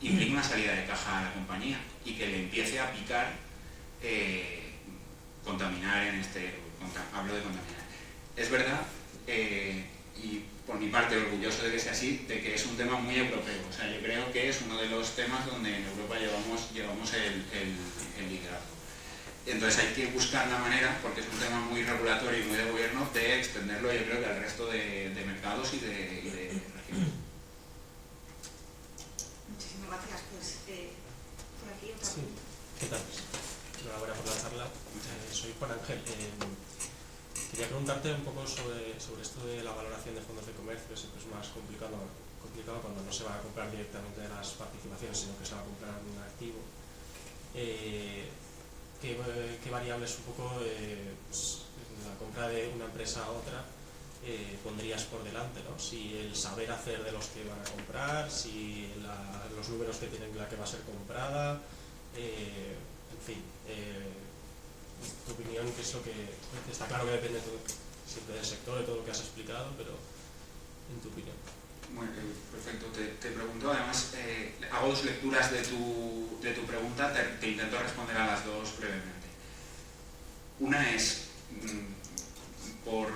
implique una salida de caja a la compañía y que le empiece a picar contaminar hablo de contaminar. Es verdad, y por mi parte orgulloso de que sea así, de que es un tema muy europeo. O sea, yo creo que es uno de los temas donde en Europa llevamos el liderazgo. Entonces hay que buscar la manera, porque es un tema muy regulatorio y muy de gobierno, de extenderlo yo creo que al resto de mercados y de regiones. Muchísimas gracias. Pues por aquí otra Sí. ¿Qué tal? Enhorabuena por la charla. Soy Juan Ángel. Quería preguntarte un poco sobre esto de la valoración de fondos de comercio. Siempre es más complicado cuando no se va a comprar directamente de las participaciones, sino que se va a comprar un activo. ¿Qué variables un poco pues, en la compra de una empresa a otra pondrías por delante, ¿no? Si el saber hacer de los que van a comprar, si los números que tienen la que va a ser comprada, en fin, tu opinión, que es lo que está claro que depende todo, siempre del sector, de todo lo que has explicado, pero en tu opinión. Bueno, perfecto. Te pregunto, además, hago dos lecturas de tu pregunta, te intento responder a las dos brevemente. Una es, por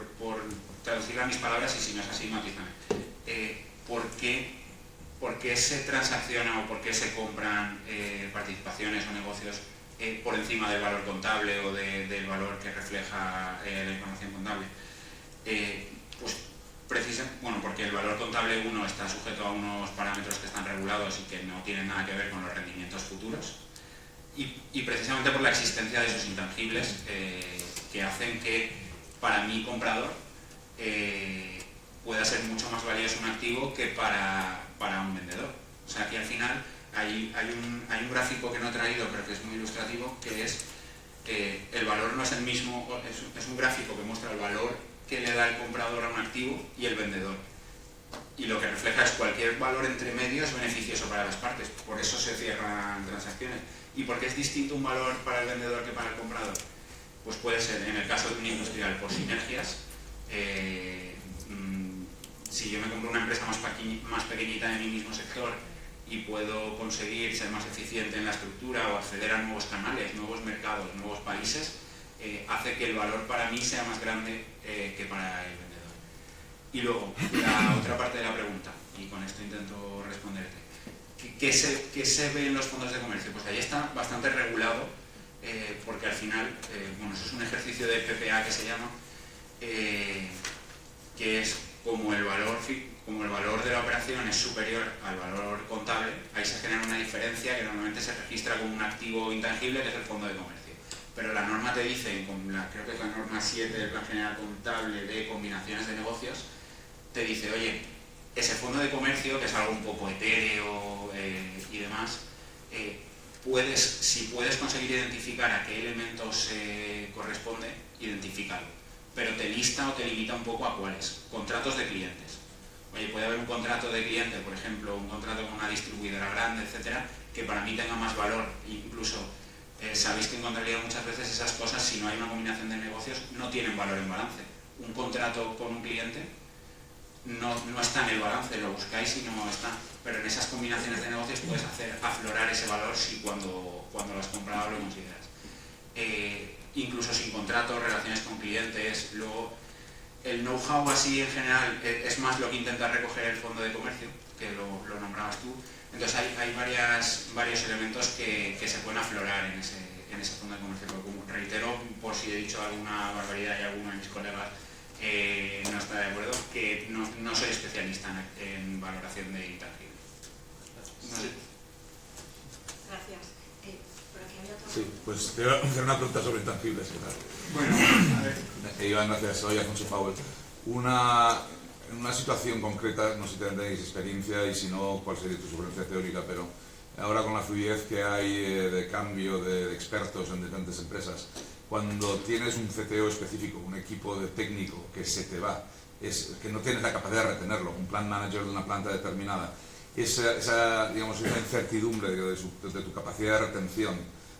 traducirla a mis palabras, y si no es así, matízame. ¿Por qué se transacciona o por qué se compran participaciones o negocios por encima del valor contable o del valor que refleja la información contable? Porque el valor contable uno está sujeto a unos parámetros que están regulados y que no tienen nada que ver con los rendimientos futuros, y precisamente por la existencia de esos intangibles que hacen que para mi comprador pueda ser mucho más valioso un activo que para un vendedor. O sea, que al final hay un gráfico que no he traído pero que es muy ilustrativo, que es que el valor no es el mismo, es un gráfico que muestra el valor que le da el comprador a un activo y el vendedor. Y lo que refleja es cualquier valor entre medio es beneficioso para las partes, por eso se cierran transacciones. ¿Y por qué es distinto un valor para el vendedor que para el comprador? Pues puede ser, en el caso de un industrial, por sinergias. Si yo me compro una empresa más pequeñita de mi mismo sector y puedo conseguir ser más eficiente en la estructura o acceder a nuevos canales, nuevos mercados, nuevos países, hace que el valor para mí sea más grande que para el vendedor. Y luego, la otra parte de la pregunta, y con esto intento responderte. ¿Qué se ve en los fondos de comercio? Pues ahí está bastante regulado, porque al final, eso es un ejercicio de PPA que se llama, que es como el valor de la operación es superior al valor contable, ahí se genera una diferencia que normalmente se registra como un activo intangible, que es el fondo de comercio. Pero la norma te dice, creo que es la norma 7 del Plan General Contable de combinaciones de negocios, te dice, oye, ese fondo de comercio, que es algo un poco etéreo y demás, si puedes conseguir identificar a qué elementos corresponde, identifícalo. Pero te lista o te limita un poco a cuáles. Contratos de clientes. Oye, puede haber un contrato de cliente, por ejemplo, un contrato con una distribuidora grande, etcétera, que para mí tenga más valor. Incluso, sabéis que en contabilidad muchas veces esas cosas, si no hay una combinación de negocios, no tienen valor en balance. Un contrato con un cliente no está en el balance, lo buscáis y no está. Pero en esas combinaciones de negocios puedes hacer aflorar ese valor cuando lo has comprado lo consideras. Incluso sin contrato, relaciones con clientes. Luego, el know-how así en general es más lo que intenta recoger el fondo de comercio, que lo nombrabas tú. Entonces hay varios elementos que se pueden aflorar en ese fondo de comercio. Pero como reitero, por si he dicho alguna barbaridad y alguno de mis colegas no está de acuerdo, que no soy especialista en valoración de intangibles. No sé. Gracias. Por aquí había otro. Sí, pues te voy a hacer una pregunta sobre intangibles. Bueno, a ver. Iván, gracias. Soy Alfonso Powell. En una situación concreta, no sé si tenéis experiencia y si no, cuál sería tu sugerencia teórica, pero ahora con la fluidez que hay de cambio de expertos en diferentes empresas, cuando tienes un CTO específico, un equipo de técnico que se te va, que no tienes la capacidad de retenerlo, un plan manager de una planta determinada, esa incertidumbre de tu capacidad de retención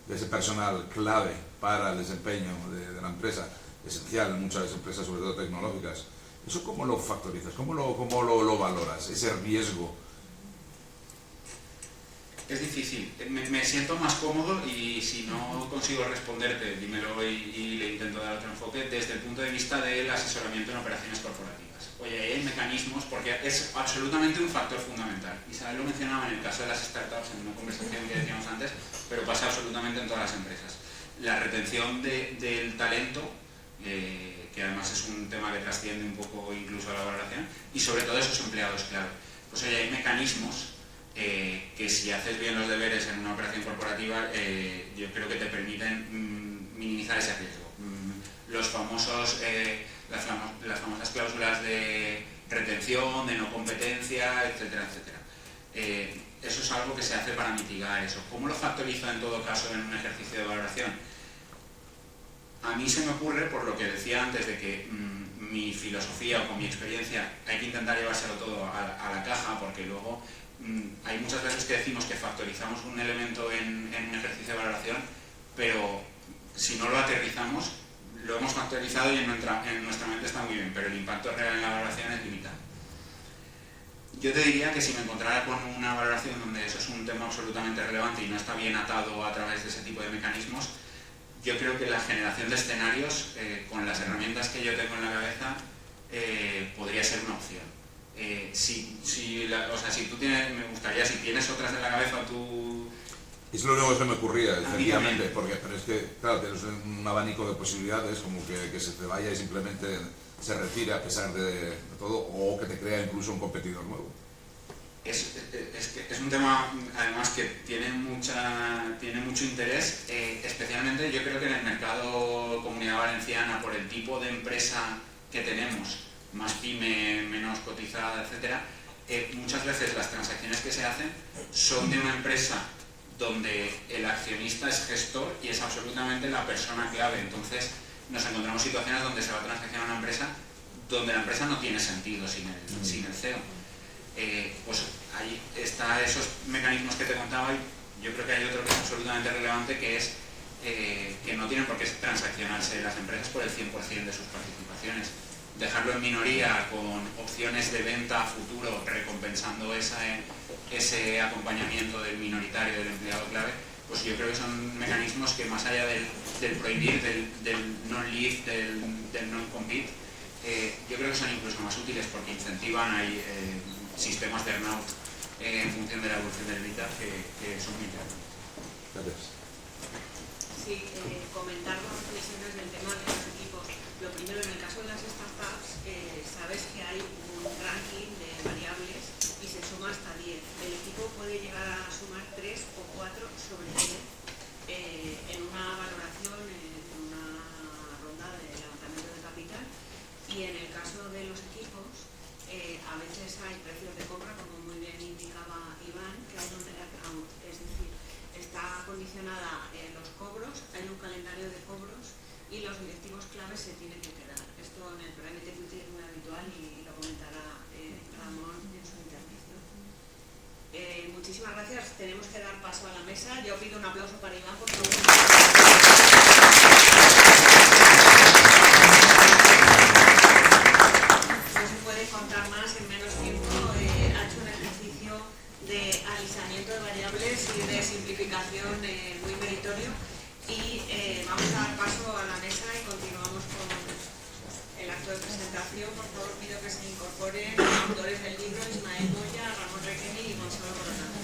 de ese personal clave para el desempeño de la empresa, esencial en muchas empresas, sobre todo tecnológicas, ¿eso cómo lo factorizas? ¿Cómo lo valoras, ese riesgo? Es difícil. Me siento más cómodo y si no consigo responderte, dímelo y le intento dar otro enfoque desde el punto de vista del asesoramiento en operaciones corporativas. Oye, ahí hay mecanismos, porque es absolutamente un factor fundamental. Isabel lo mencionaba en el caso de las startups en una conversación que decíamos antes, pero pasa absolutamente en todas las empresas. la retención del talento, que además es un tema que trasciende un poco incluso a la valoración, y sobre todo esos empleados clave. Pues oye, hay mecanismos que si haces bien los deberes en una operación corporativa, yo creo que te permiten minimizar ese riesgo. Los famosos, las famosas cláusulas de retención, de no competencia, etcétera, etcétera. Eso es algo que se hace para mitigar eso. ¿Cómo lo factorizo en todo caso en un ejercicio de valoración? A mí se me ocurre, por lo que decía antes, de que mi filosofía o con mi experiencia hay que intentar llevárselo todo a la caja, porque luego hay muchas veces que decimos que factorizamos un elemento en un ejercicio de valoración, pero si no lo aterrizamos, lo hemos factorizado y en nuestra mente está muy bien, pero el impacto real en la valoración es limitado. Yo te diría que si me encontrara con una valoración donde eso es un tema absolutamente relevante y no está bien atado a través de ese tipo de mecanismos, yo creo que la generación de escenarios, con las herramientas que yo tengo en la cabeza, podría ser una opción. Si tú tienes, me gustaría, si tienes otras en la cabeza, tú... Es lo único que se me ocurría, efectivamente, pero es que, claro, tienes un abanico de posibilidades, como que se te vaya y simplemente se retire a pesar de todo, o que te crea incluso un competidor nuevo. Es un tema, además, que tiene mucho interés, especialmente yo creo que en el mercado Comunidad Valenciana, por el tipo de empresa que tenemos, más pyme, menos cotizada, etcétera, muchas veces las transacciones que se hacen son de una empresa donde el accionista es gestor y es absolutamente la persona clave. Entonces nos encontramos situaciones donde se va a transaccionar una empresa donde la empresa no tiene sentido sin el CEO. Pues ahí están esos mecanismos que te contaba, y yo creo que hay otro que es absolutamente relevante, que es que no tienen por qué transaccionarse las empresas por el 100% de sus participaciones. Dejarlo en minoría con opciones de venta a futuro, recompensando ese acompañamiento del minoritario, del empleado clave, pues yo creo que son mecanismos que, más allá del prohibir, del non-leave, del non-compete, yo creo que son incluso más útiles porque incentivan, hay sistemas de earnout en función de la evolución del EBITDA que son muy interesantes. Gracias. Sí, comentar dos reflexiones del tema de los equipos. Lo primero, en el caso de las startups, sabes que hay un ranking de variables y se suma hasta 10. El equipo puede llegar a sumar 3 o 4 sobre 10 en una valoración, en una ronda de levantamiento de capital. Y en el caso de los equipos, a veces hay precios de compra, como muy bien indicaba Iván, que hay un account, es decir, está condicionada los cobros, hay un calendario de cobros y los directivos claves se tienen que quedar. Esto en el private equity es muy habitual y lo comentará Ramón en su intervención. Muchísimas gracias. Tenemos que dar paso a la mesa. Yo pido un aplauso para Iván, por favor. No se puede contar más en menos tiempo. Ha hecho un ejercicio de alisamiento de variables y de simplificación muy meritorio. Y vamos a dar paso a la mesa y continuamos con el acto de presentación. Por favor, pido que se incorporen los autores del libro: Ismael Moya, Ramón Requeni y Gonzalo Coronado.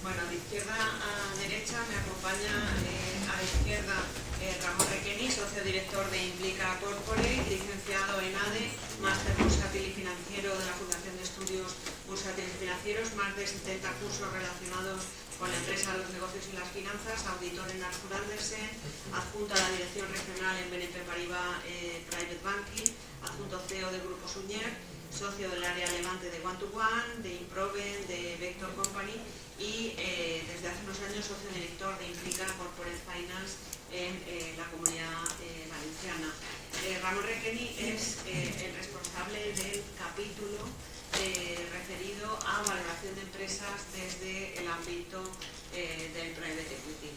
Bueno, de izquierda a derecha me acompaña a la izquierda Ramón Requeni, socio director de Implica Corporate, licenciado en ADE, máster bursátil y financiero de la Fundación de Estudios Bursátiles y Financieros, más de 70 cursos relacionados con la empresa, los negocios y las finanzas, auditor en Arthur Andersen, adjunto a la dirección regional en BNP Paribas Private Banking, adjunto CEO de Grupo Suñer, socio del área Levante de One to One, de Improven, de Vector Company y desde hace unos años socio director de Implica Corporate Finance en la Comunidad Valenciana. Ramón Requeni es el responsable del capítulo referido a valoración de empresas desde el ámbito del private equity.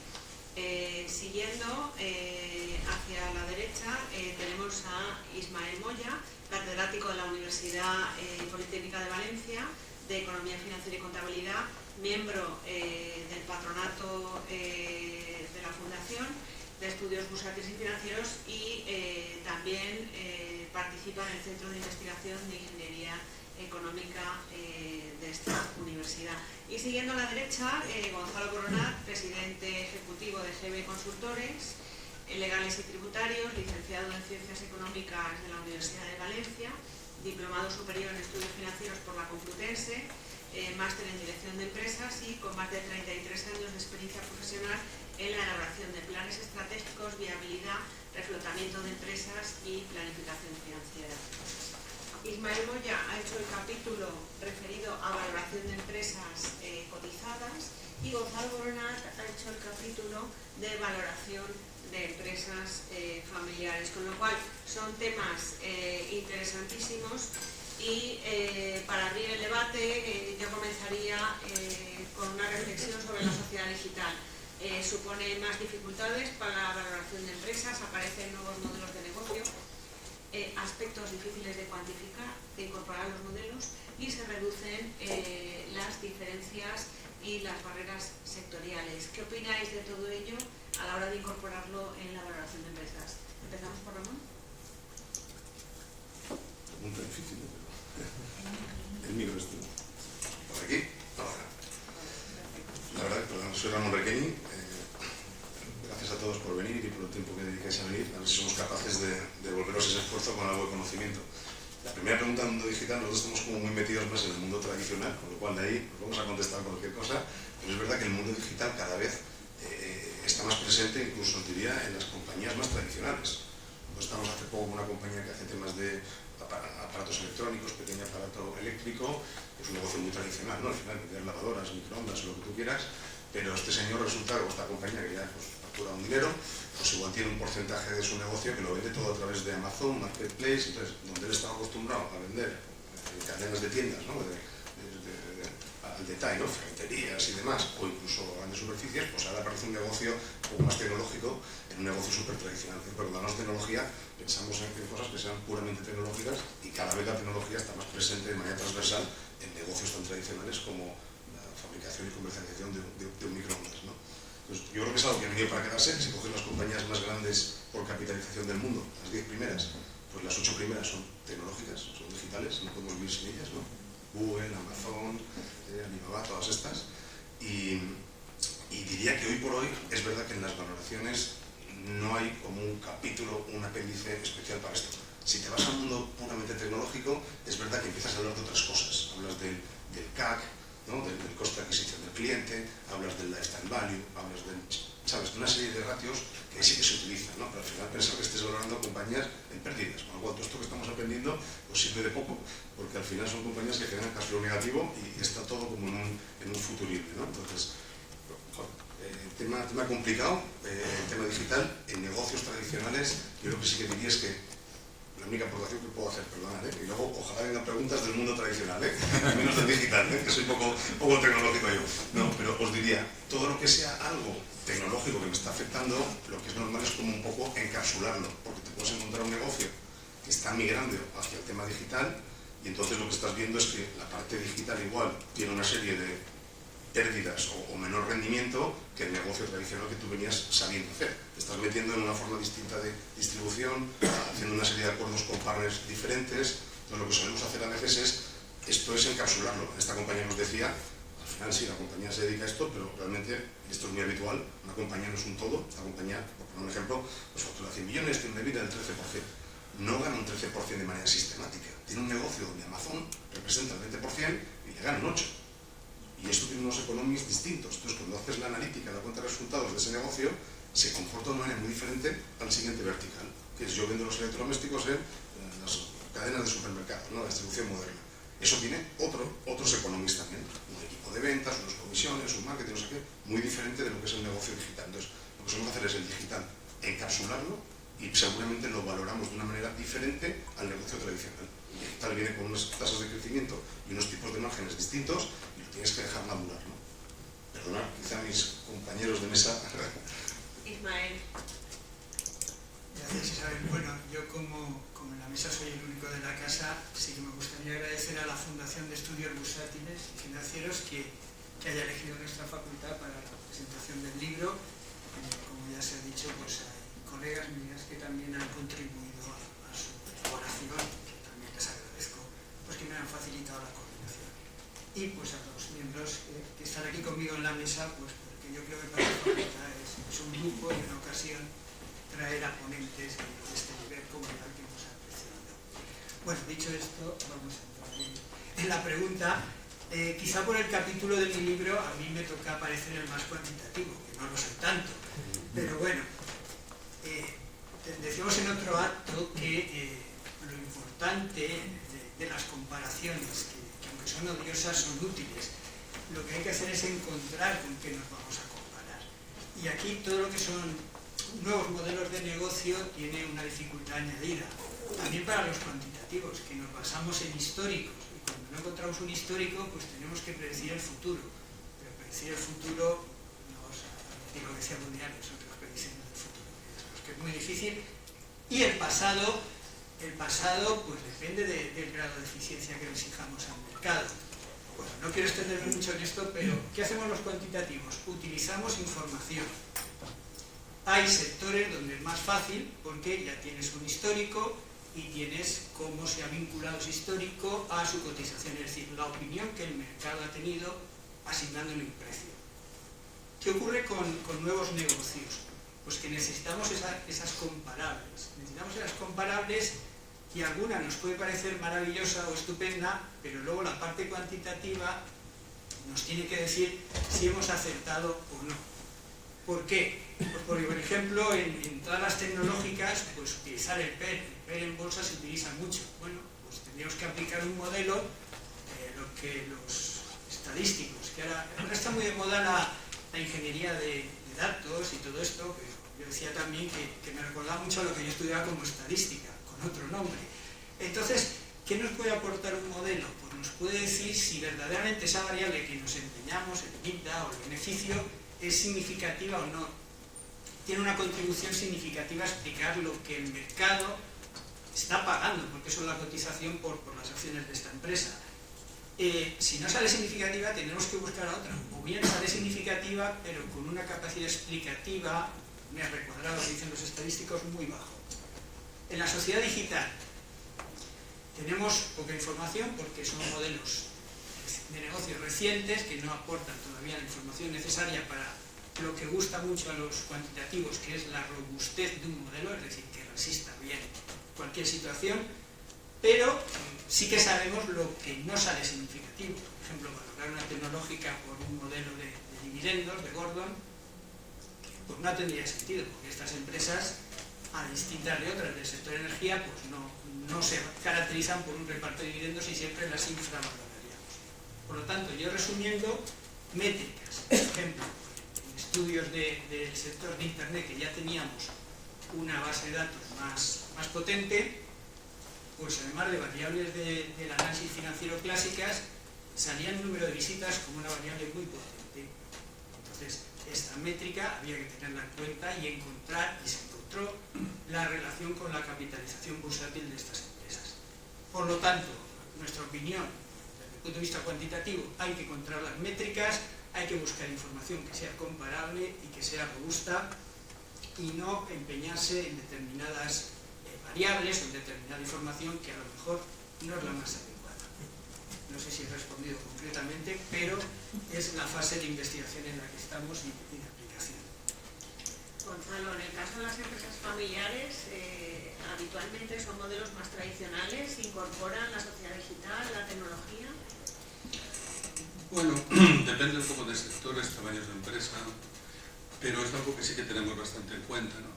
Siguiendo hacia la derecha tenemos a Ismael Moya, catedrático de la Universidad Politécnica de Valencia de Economía Financiera y Contabilidad, miembro del patronato de la Fundación de Estudios Bursátiles y Financieros y también participa en el Centro de Investigación de Ingeniería Económica de esta universidad. Y siguiendo a la derecha, Gonzalo Coronat, presidente ejecutivo de GB Consultores, legales y tributarios, licenciado en Ciencias Económicas de la Universidad de Valencia, diplomado superior en Estudios Financieros por la Complutense, máster en Dirección de Empresas y con más de 33 años de experiencia profesional en la elaboración de planes estratégicos, viabilidad, reflotamiento de empresas y planificación financiera. Ismael Moya ha hecho el capítulo referido a valoración de empresas cotizadas y Gonzalo Coronat ha hecho el capítulo de valoración de empresas familiares, con lo cual son temas interesantísimos y para abrir el debate yo comenzaría con una reflexión sobre la sociedad digital. Supone más dificultades para la valoración de empresas, aparecen nuevos modelos de negocio, aspectos difíciles de cuantificar, de incorporar los modelos y se reducen las diferencias y las barreras sectoriales. ¿Qué opináis de todo ello a la hora de incorporarlo en la valoración de empresas? ¿Empezamos por Ramón? Pregunta difícil, pero el micro este. ¿Por aquí? Ahora. La verdad, perdón, soy Ramón Requeñi. Gracias a todos por venir y por el tiempo que dedicáis a venir. A ver si somos capaces de devolveros ese esfuerzo con algo de conocimiento. La primera pregunta del mundo digital, nosotros estamos como muy metidos más en el mundo tradicional, con lo cual de ahí nos vamos a contestar cualquier cosa, pero es verdad que el mundo digital cada vez está más presente, incluso diría, en las compañías más tradicionales. Nosotros estamos hace poco con una compañía que hace temas de aparatos electrónicos, pequeño aparato eléctrico, es un negocio muy tradicional, ¿no? Al final, vender lavadoras, microondas o lo que tú quieras, pero este señor resulta, o esta compañía que ya factura un dinero, pues igual tiene un porcentaje de su negocio que lo vende todo a través de Amazon, Marketplace, entonces, donde él estaba acostumbrado a vender cadenas de tiendas, ¿no? Al detalle, ¿no? Ferreterías y demás, o incluso grandes superficies, pues ahora aparece un negocio un poco más tecnológico, en un negocio súper tradicional. Pero cuando hablamos de tecnología, pensamos en cosas que sean puramente tecnológicas y cada vez la tecnología está más presente de manera transversal en negocios tan tradicionales como la fabricación y comercialización de un microondas, ¿no? Entonces, yo creo que es algo que ha venido para quedarse. Si coges las compañías más grandes por capitalización del mundo, las 10 primeras, pues las 8 primeras son tecnológicas, son digitales, no podemos vivir sin ellas, ¿no? Google, Amazon, Alibaba, todas estas. Y diría que hoy por hoy es verdad que en las valoraciones no hay como un capítulo, un apéndice especial para esto. Si te vas al mundo puramente tecnológico, es verdad que empiezas a hablar de otras cosas. Hablas del CAC, ¿no? del coste de adquisición del cliente, hablas del lifetime value, hablas de, ¿sabes?, de una serie de ratios que sí que se utilizan, ¿no? Pero al final pensar que estés valorando compañías en pérdidas, con lo cual todo esto que estamos aprendiendo pues sirve de poco, porque al final son compañías que generan cash flow negativo y está todo como en un futurible, ¿no? Entonces, tema complicado, tema digital, en negocios tradicionales, yo lo que sí que diría es que la única aportación que puedo hacer, perdonad, y luego ojalá vengan preguntas del mundo tradicional, menos del digital, que soy poco tecnológico yo. No, pero os diría, todo lo que sea algo tecnológico que me está afectando, lo que es normal es como un poco encapsularlo, porque te puedes encontrar un negocio que está migrando hacia el tema digital y entonces lo que estás viendo es que la parte digital igual tiene una serie de pérdidas o menor rendimiento que el negocio tradicional que tú venías sabiendo hacer. Te estás metiendo en una forma distinta de distribución, haciendo una serie de acuerdos con partners diferentes. Entonces lo que solemos hacer a veces esto es encapsularlo. Esta compañía nos decía, al final sí, la compañía se dedica a esto, pero realmente esto es muy habitual. Una compañía no es un todo. La compañía, por poner un ejemplo, pues factura 100 millones, tiene una EBITDA del 13%. No gana un 13% de manera sistemática. Tiene un negocio donde Amazon representa el 20% y le gana un 8%. Y esto tiene unos economics distintos. Entonces, cuando haces la analítica, la cuenta de resultados de ese negocio, se comporta de una manera muy diferente al siguiente vertical, que es yo vendo los electrodomésticos en las cadenas de supermercados, ¿no? La distribución moderna. Eso tiene otros economics también. Un equipo de ventas, unas comisiones, un marketing, no sé qué, muy diferente de lo que es el negocio digital. Entonces, lo que solemos hacer es el digital encapsularlo y seguramente lo valoramos de una manera diferente al negocio tradicional. El digital viene con unas tasas de crecimiento y unos tipos de márgenes distintos y lo tienes que dejar madurar, ¿no? Perdonad, quizá mis compañeros de mesa Ismael. Gracias, Isabel. Bueno, yo como en la mesa soy el único de la casa, sí que me gustaría agradecer a la Fundación de Estudios Bursátiles y Financieros que haya elegido nuestra facultad para la presentación del libro. Como ya se ha dicho, pues hay colegas mías que también han contribuido a su elaboración, que también les agradezco, pues que me han facilitado la coordinación. Y pues a los miembros que están aquí conmigo en la mesa, pues porque yo creo que para la facultad es un lujo y una ocasión traer a ponentes de este nivel como el que hemos apreciado. Bueno, dicho esto, vamos a entrar en la pregunta. Quizá por el capítulo de mi libro a mí me toca parecer el más cuantitativo, que no lo soy tanto, pero bueno, decíamos en otro acto que lo importante de las comparaciones, que aunque son odiosas, son útiles. Lo que hay que hacer es encontrar con qué nos vamos a comparar. Y aquí todo lo que son nuevos modelos de negocio tiene una dificultad añadida. También para los cuantitativos, que nos basamos en históricos. Y cuando no encontramos un histórico, pues tenemos que predecir el futuro. Pero predecir el futuro, no os digo que sea mundial, es otras predicciones del futuro, que es muy difícil. Y el pasado pues depende del grado de eficiencia que le exijamos al mercado. Bueno, no quiero extenderme mucho en esto, pero ¿qué hacemos los cuantitativos? Utilizamos información. Hay sectores donde es más fácil porque ya tienes un histórico y tienes cómo se ha vinculado ese histórico a su cotización, es decir, la opinión que el mercado ha tenido asignándole un precio. ¿Qué ocurre con nuevos negocios? Pues que necesitamos esas comparables. Necesitamos esas comparables y alguna nos puede parecer maravillosa o estupenda, pero luego la parte cuantitativa nos tiene que decir si hemos acertado o no. ¿Por qué? Pues porque, por ejemplo, en todas las tecnológicas, pues utilizar el PER. El PER en bolsa se utiliza mucho. Bueno, pues tendríamos que aplicar un modelo, lo que los estadísticos, que ahora está muy de moda la ingeniería de datos y todo esto, pero yo decía también que me recordaba mucho a lo que yo estudiaba como estadística, con otro nombre. Entonces, ¿qué nos puede aportar un modelo? Pues nos puede decir si verdaderamente esa variable que nos empeñamos, el EBITDA o el beneficio, es significativa o no. Tiene una contribución significativa a explicar lo que el mercado está pagando, porque eso es la cotización por las acciones de esta empresa. Si no sale significativa, tendremos que buscar otra. O bien sale significativa, pero con una capacidad explicativa, me ha recordado lo que dicen los estadísticos, muy bajo. En la sociedad digital tenemos poca información porque son modelos de negocios recientes que no aportan todavía la información necesaria para lo que gusta mucho a los cuantitativos, que es la robustez de un modelo, es decir, que resista bien cualquier situación, pero sí que sabemos lo que no sale significativo. Por ejemplo, valorar una tecnológica por un modelo de dividendos, de Gordon, pues no tendría sentido, porque estas empresas, a distintas de otras del sector de energía, pues no se caracterizan por un reparto de dividendos y siempre las infravaloraríamos. Por lo tanto, yo resumiendo, métricas, por ejemplo, en estudios del sector de Internet, que ya teníamos una base de datos más potente, pues además de variables del análisis financiero clásicas, salía el número de visitas como una variable muy potente. Entonces, esta métrica había que tenerla en cuenta y encontrar, y se encontró, la relación con la capitalización bursátil de estas empresas. Por lo tanto, nuestra opinión, desde el punto de vista cuantitativo, hay que encontrar las métricas, hay que buscar información que sea comparable y que sea robusta y no empeñarse en determinadas variables o en determinada información que a lo mejor no es la más adecuada. No sé si he respondido concretamente, pero es la fase de investigación en la que estamos y de aplicación. Gonzalo, en el caso de las empresas familiares, habitualmente son modelos más tradicionales, ¿incorporan la sociedad digital, la tecnología? Bueno, depende un poco de sectores, tamaños de empresa, pero es algo que sí que tenemos bastante en cuenta, ¿no?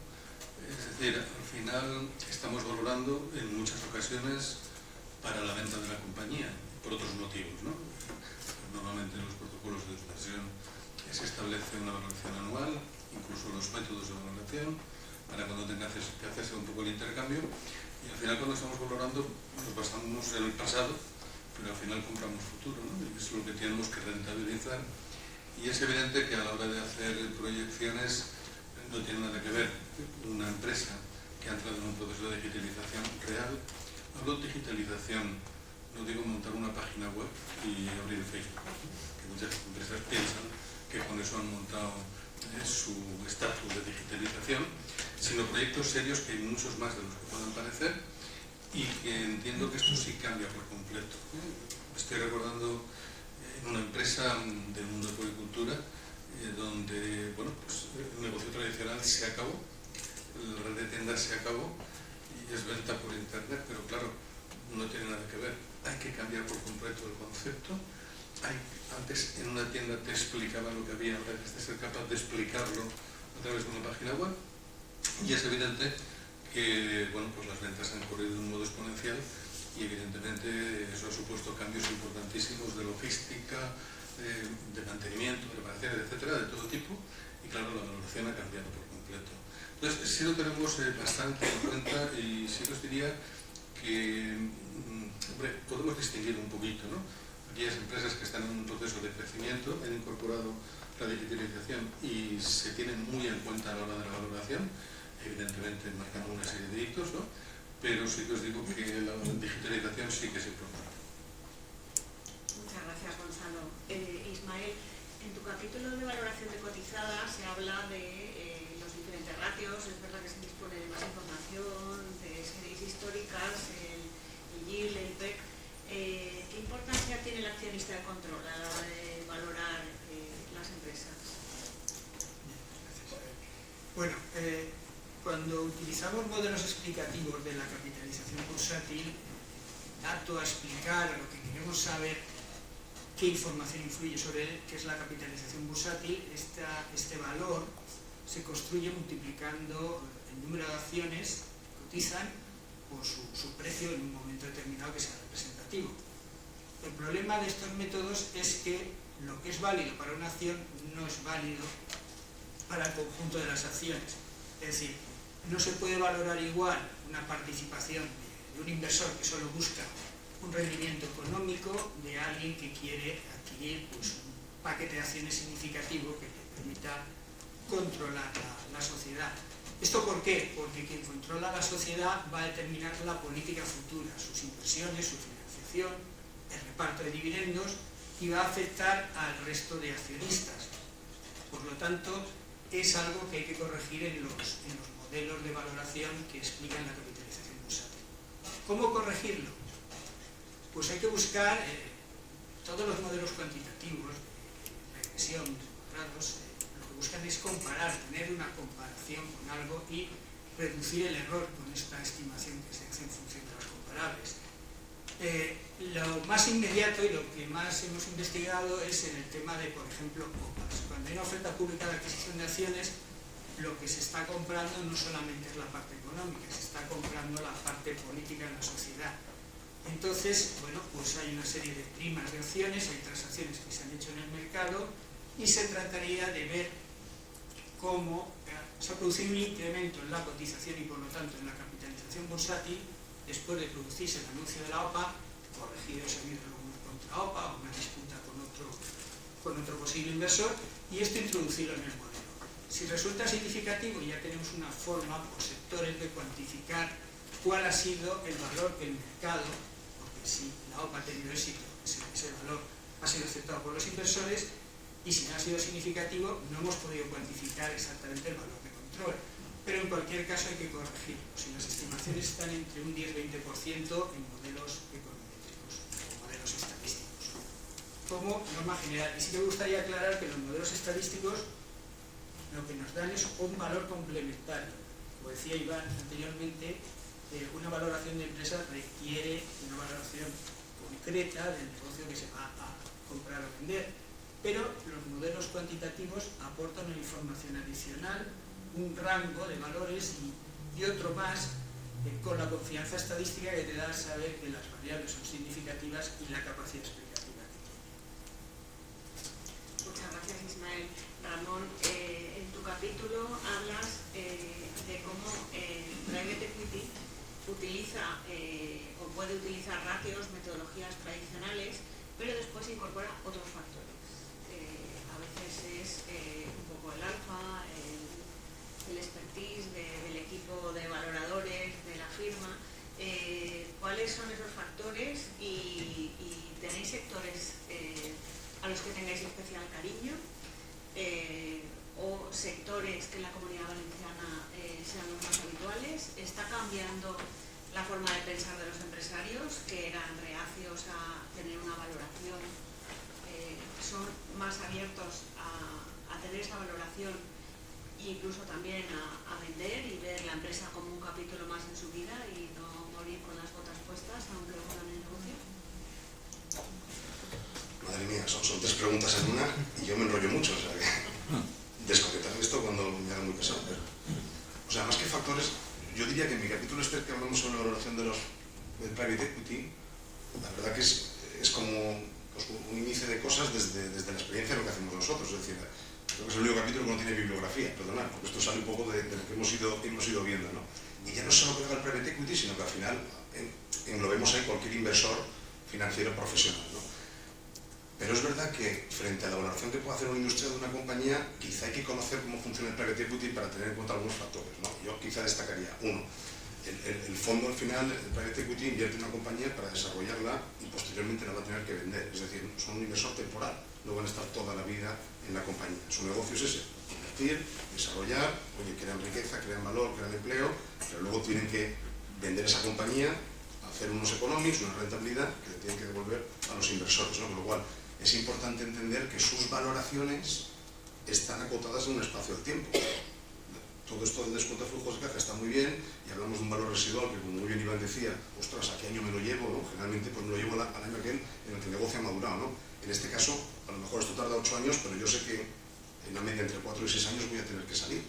Es decir, al final estamos valorando en muchas ocasiones para la venta de la compañía, por otros motivos, ¿no? Normalmente en los protocolos de sucesión se establece una valoración anual, incluso los métodos de valoración, para cuando tenga que hacerse un poco el intercambio, y al final cuando estamos valorando nos basamos en el pasado, pero al final compramos futuro, ¿no? Y es lo que tenemos que rentabilizar, y es evidente que a la hora de hacer proyecciones no tiene nada que ver una empresa que ha entrado en un proceso de digitalización real. Hablo de digitalización, no digo montar una página web y abrir Facebook, que muchas empresas piensan que con eso han montado su estatus de digitalización, sino proyectos serios, que hay muchos más de los que puedan parecer, y que entiendo que esto sí cambia por completo. Estoy recordando en una empresa del mundo de agricultura donde bueno, pues, el negocio tradicional se acabó, la red de tiendas se acabó y es venta por internet, pero claro, no tiene nada que ver. Hay que cambiar por completo el concepto. Antes en una tienda te explicaba lo que había, ahora tienes que ser capaz de explicarlo a través de una página web, y es evidente que bueno, pues las ventas han corrido de un modo exponencial y evidentemente eso ha supuesto cambios importantísimos de logística, de mantenimiento, de reparaciones, etcétera, de todo tipo, y claro, la valoración ha cambiado por completo. Entonces, sí lo tenemos bastante en cuenta, y sí os diría que hombre, podemos distinguir un poquito, ¿no? Aquellas empresas que están en un proceso de crecimiento han incorporado la digitalización y se tienen muy en cuenta a la hora de la valoración, evidentemente marcando una serie de hitos, ¿no? Pero sí que os digo que la digitalización sí que es importante. Muchas gracias, Gonzalo. Ismael, en tu capítulo de valoración de cotizada se habla de los diferentes ratios. Es verdad que se dispone de más información, de series históricas, el yield, el PEC. ¿Qué importancia tiene el accionista de control a la hora de valorar las empresas? Bueno, cuando utilizamos modelos explicativos de la capitalización bursátil, dato a explicar a lo que queremos saber qué información influye sobre qué es la capitalización bursátil, este valor se construye multiplicando el número de acciones que cotizan por su precio en un momento determinado que sea representativo. El problema de estos métodos es que lo que es válido para una acción no es válido para el conjunto de las acciones. Es decir, no se puede valorar igual una participación de un inversor que solo busca un rendimiento económico de alguien que quiere adquirir pues, un paquete de acciones significativo que le permita controlar la sociedad. ¿Esto por qué? Porque quien controla la sociedad va a determinar la política futura, sus inversiones, su financiación, el reparto de dividendos, y va a afectar al resto de accionistas. Por lo tanto, es algo que hay que corregir en los modelos de valoración que explican la capitalización bursátil. ¿Cómo corregirlo? Pues hay que buscar todos los modelos cuantitativos de regresión, de cuadrados, lo que buscan es comparar, tener una comparación con algo y reducir el error con esta estimación que se hace en función de las comparables. Lo más inmediato y lo que más hemos investigado es en el tema de, por ejemplo, OPAs. Cuando hay una oferta pública de adquisición de acciones, lo que se está comprando no solamente es la parte económica, se está comprando la parte política en la sociedad. Entonces, bueno, pues hay una serie de primas de acciones, hay transacciones que se han hecho en el mercado y se trataría de ver cómo se ha producido un incremento en la cotización y por lo tanto en la capitalización bursátil después de producirse el anuncio de la OPA, corregido si ha habido alguna contra-OPA o una disputa con otro posible inversor, y esto introducirlo en el modelo. Si resulta significativo, ya tenemos una forma por sectores de cuantificar cuál ha sido el valor que el mercado, porque si la OPA ha tenido éxito, ese valor ha sido aceptado por los inversores, y si no ha sido significativo, no hemos podido cuantificar exactamente el valor de control. Pero en cualquier caso hay que corregirlo. Si las estimaciones están entre un 10-20% en modelos econométricos o modelos estadísticos, como norma general. Y sí que me gustaría aclarar que los modelos estadísticos lo que nos dan es un valor complementario. Como decía Iván anteriormente, una valoración de empresa requiere una valoración concreta del negocio que se va a comprar o vender. Pero los modelos cuantitativos aportan una información adicional, un rango de valores y otro más con la confianza estadística que te da a saber que las variables son significativas y la capacidad explicativa que tiene. Muchas gracias, Ismael. Ramón, en tu capítulo hablas de cómo Private Equity utiliza o puede utilizar ratios, metodologías tradicionales, pero después incorpora otros factores. A veces es un poco el alfa, el expertise del equipo de valoradores de la firma. ¿Cuáles son esos factores y tenéis sectores a los que tengáis especial cariño o sectores que en la Comunidad Valenciana sean los más habituales? ¿Está cambiando la forma de pensar de los empresarios que eran reacios a tener una valoración? ¿Son más abiertos a tener esa valoración e incluso también a vender y ver la empresa como un capítulo más en su vida y no morir con las botas puestas aunque hagan el negocio? Madre mía, son 3 preguntas en una y yo me enrollo mucho, o sea que desconectarme esto cuando me haga muy pesado. O sea, más que factores, yo diría que en mi capítulo que hablamos sobre la valoración del private equity, la verdad que es como pues, un índice de cosas desde la experiencia de lo que hacemos nosotros. Es decir, creo que es el único capítulo que no tiene bibliografía, perdonad, porque esto sale un poco de lo que hemos ido viendo, ¿no? Y ya no solo que haga el private equity, sino que al final englobemos ahí cualquier inversor financiero profesional, ¿no? Pero es verdad que frente a la valoración que puede hacer una industria de una compañía, quizá hay que conocer cómo funciona el private equity para tener en cuenta algunos factores, ¿no? Yo quizá destacaría, uno, el fondo al final, el private equity invierte en una compañía para desarrollarla y posteriormente la va a tener que vender, es decir, son un inversor temporal, no van a estar toda la vida en la compañía. Su negocio es ese, invertir, desarrollar, oye, crean riqueza, crean valor, crean empleo, pero luego tienen que vender esa compañía, hacer unos economics, una rentabilidad que le tienen que devolver a los inversores, ¿no? Con lo cual es importante entender que sus valoraciones están acotadas en un espacio de tiempo. Todo esto del descuento de flujos de caja está muy bien y hablamos de un valor residual que, como muy bien Iván decía, ostras, ¿a qué año me lo llevo? ¿No? Generalmente pues me lo llevo al año aquel en el que el negocio ha madurado, ¿no? En este caso, a lo mejor esto tarda 8 años, pero yo sé que en la media entre 4 y 6 años voy a tener que salir.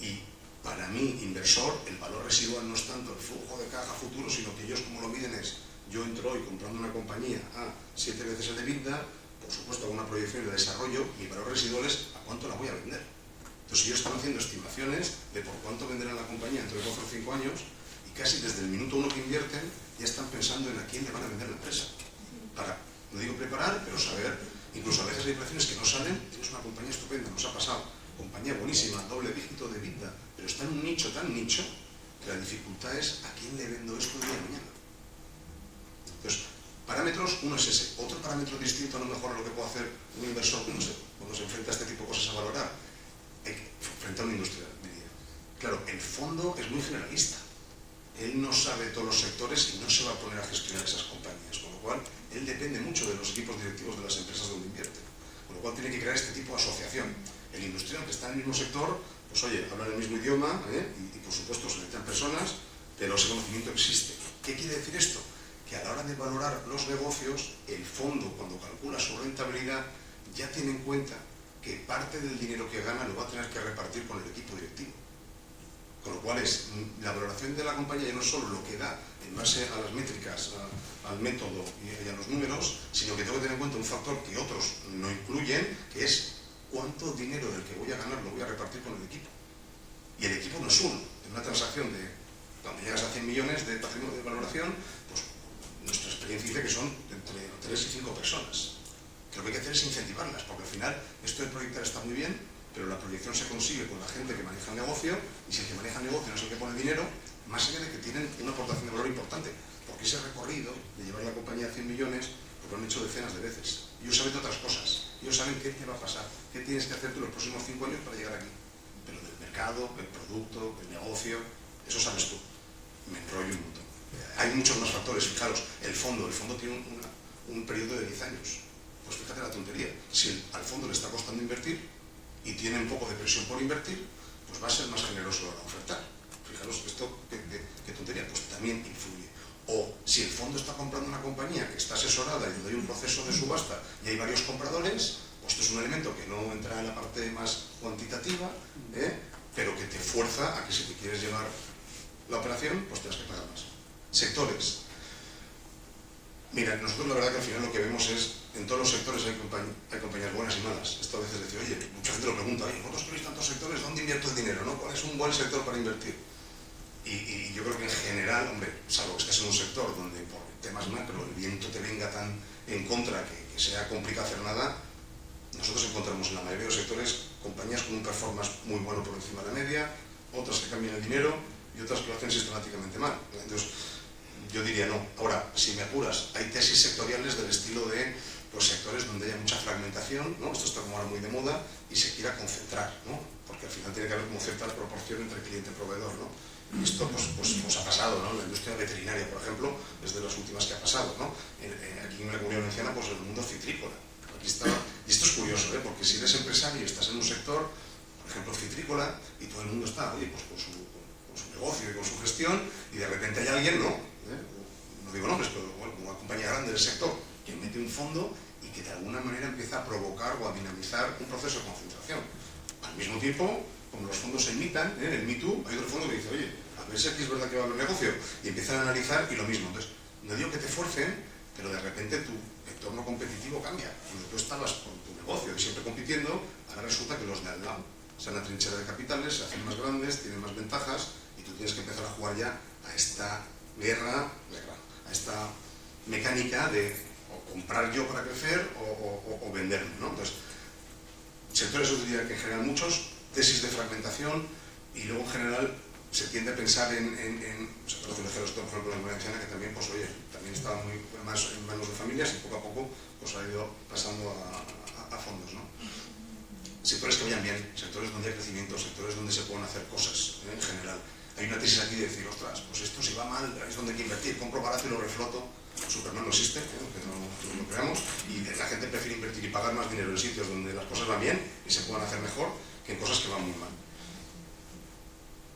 Y para mí, inversor, el valor residual no es tanto el flujo de caja futuro, sino que ellos como lo miden es, yo entro hoy comprando una compañía a 7 veces el EBITDA, por supuesto hago una proyección de desarrollo, mi valor residual es a cuánto la voy a vender. Entonces ellos están haciendo estimaciones de por cuánto venderán la compañía dentro de 4 o 5 años y casi desde el minuto 1 que invierten ya están pensando en a quién le van a vender la empresa. Para, no digo preparar, pero saber, incluso a veces hay operaciones que no salen, tienes una compañía estupenda, nos ha pasado, compañía buenísima, doble dígito de EBITDA, pero está en un nicho tan nicho que la dificultad es a quién le vendo esto el día de mañana. Entonces, parámetros, uno es ese. Otro parámetro distinto a lo mejor a lo que puede hacer un inversor cuando se enfrenta a este tipo de cosas a valorar, frente a una industria, diría. Claro, el fondo es muy generalista. Él no sabe todos los sectores y no se va a poner a gestionar esas compañías, con lo cual él depende mucho de los equipos directivos de las empresas donde invierte. Con lo cual tiene que crear este tipo de asociación. El industrial que está en el mismo sector, pues oye, hablan el mismo idioma y por supuesto se necesitan personas, pero ese conocimiento existe. ¿Qué quiere decir esto? Que a la hora de valorar los negocios, el fondo, cuando calcula su rentabilidad, ya tiene en cuenta que parte del dinero que gana lo va a tener que repartir con el equipo directivo. Con lo cual la valoración de la compañía ya no es solo lo que da en base a las métricas, al método y a los números, sino que tengo que tener en cuenta un factor que otros no incluyen, que es cuánto dinero del que voy a ganar lo voy a repartir con el equipo. Y el equipo no es uno. En una transacción de, cuando llegas a 100 millones de patrimonio de valoración, pues nuestra experiencia dice que son entre 3 y 5 personas. Que lo que hay que hacer es incentivarlas, porque al final esto de proyectar está muy bien, pero la proyección se consigue con la gente que maneja el negocio, y si el que maneja el negocio no es el que pone el dinero, más allá de que tienen una aportación de valor importante, porque ese recorrido de llevar la compañía a 100 millones, pues lo han hecho decenas de veces. Ellos saben de otras cosas, ellos saben qué te va a pasar, qué tienes que hacer tú los próximos 5 años para llegar aquí. Pero del mercado, del producto, del negocio, eso sabes tú. Me enrollo un montón. Hay muchos más factores, fijaros, el fondo tiene un periodo de 10 años. Pues fíjate la tontería, si al fondo le está costando invertir y tiene un poco de presión por invertir, pues va a ser más generoso a la ofertar. Fijaros, esto, qué tontería, pues también influye. O si el fondo está comprando una compañía que está asesorada y donde hay un proceso de subasta y hay varios compradores, pues esto es un elemento que no entra en la parte más cuantitativa, pero que te fuerza a que si te quieres llevar la operación, pues tengas que pagar más. Sectores. Mira, nosotros la verdad que al final lo que vemos es, en todos los sectores hay compañías buenas y malas. Esto a veces decir, oye, mucha gente lo pregunta, oye, vosotros tenéis tantos sectores, ¿dónde invierto el dinero? ¿No? ¿Cuál es un buen sector para invertir? Y yo creo que en general, hombre, salvo que estés en un sector donde por temas macro el viento te venga tan en contra que sea complicado hacer nada, nosotros encontramos en la mayoría de los sectores compañías con un performance muy bueno por encima de la media, otras que cambian el dinero y otras que lo hacen sistemáticamente mal. Entonces, yo diría no. Ahora, si me apuras, hay tesis sectoriales del estilo de los sectores donde haya mucha fragmentación, ¿no? Esto está como ahora muy de moda, y se quiera concentrar, ¿no? Porque al final tiene que haber como cierta proporción entre cliente y proveedor, ¿no? Y esto pues ha pasado, ¿no? La industria veterinaria, por ejemplo, es de las últimas que ha pasado, ¿no? Aquí en la Comunidad Valenciana, pues en el mundo citrícola. Aquí está, y esto es curioso, porque si eres empresario y estás en un sector, por ejemplo, citrícola, y todo el mundo está, oye, pues con su negocio y con su gestión, y de repente hay alguien, ¿no? No digo nombres, pero bueno, una compañía grande del sector que mete un fondo y que de alguna manera empieza a provocar o a dinamizar un proceso de concentración. Al mismo tiempo, como los fondos se imitan, en el Me Too hay otro fondo que dice, oye, a ver si aquí es verdad que va a haber negocio, y empiezan a analizar y lo mismo. Entonces, no digo que te fuercen, pero de repente tu entorno competitivo cambia. Cuando tú estabas con tu negocio y siempre compitiendo, ahora resulta que los de al lado se han atrincherado de capitales, se hacen más grandes, tienen más ventajas, y tú tienes que empezar a jugar ya a esta guerra, a esta mecánica de o comprar yo para crecer o venderme, ¿no? Entonces, sectores yo diría que en general muchos, tesis de fragmentación, y luego en general se tiende a pensar en sectores financieros, por ejemplo, en la Valenciana, que también, pues oye, también estaba muy más en manos de familias y poco a poco pues ha ido pasando a fondos, ¿no? Sectores que vayan bien, sectores donde hay crecimiento, sectores donde se pueden hacer cosas, en general. Hay una tesis aquí de decir, ostras, pues esto si va mal, es donde hay que invertir, compro barato y lo refloto. Superman no existe, que no lo creamos, y la gente prefiere invertir y pagar más dinero en sitios donde las cosas van bien y se puedan hacer mejor que en cosas que van muy mal.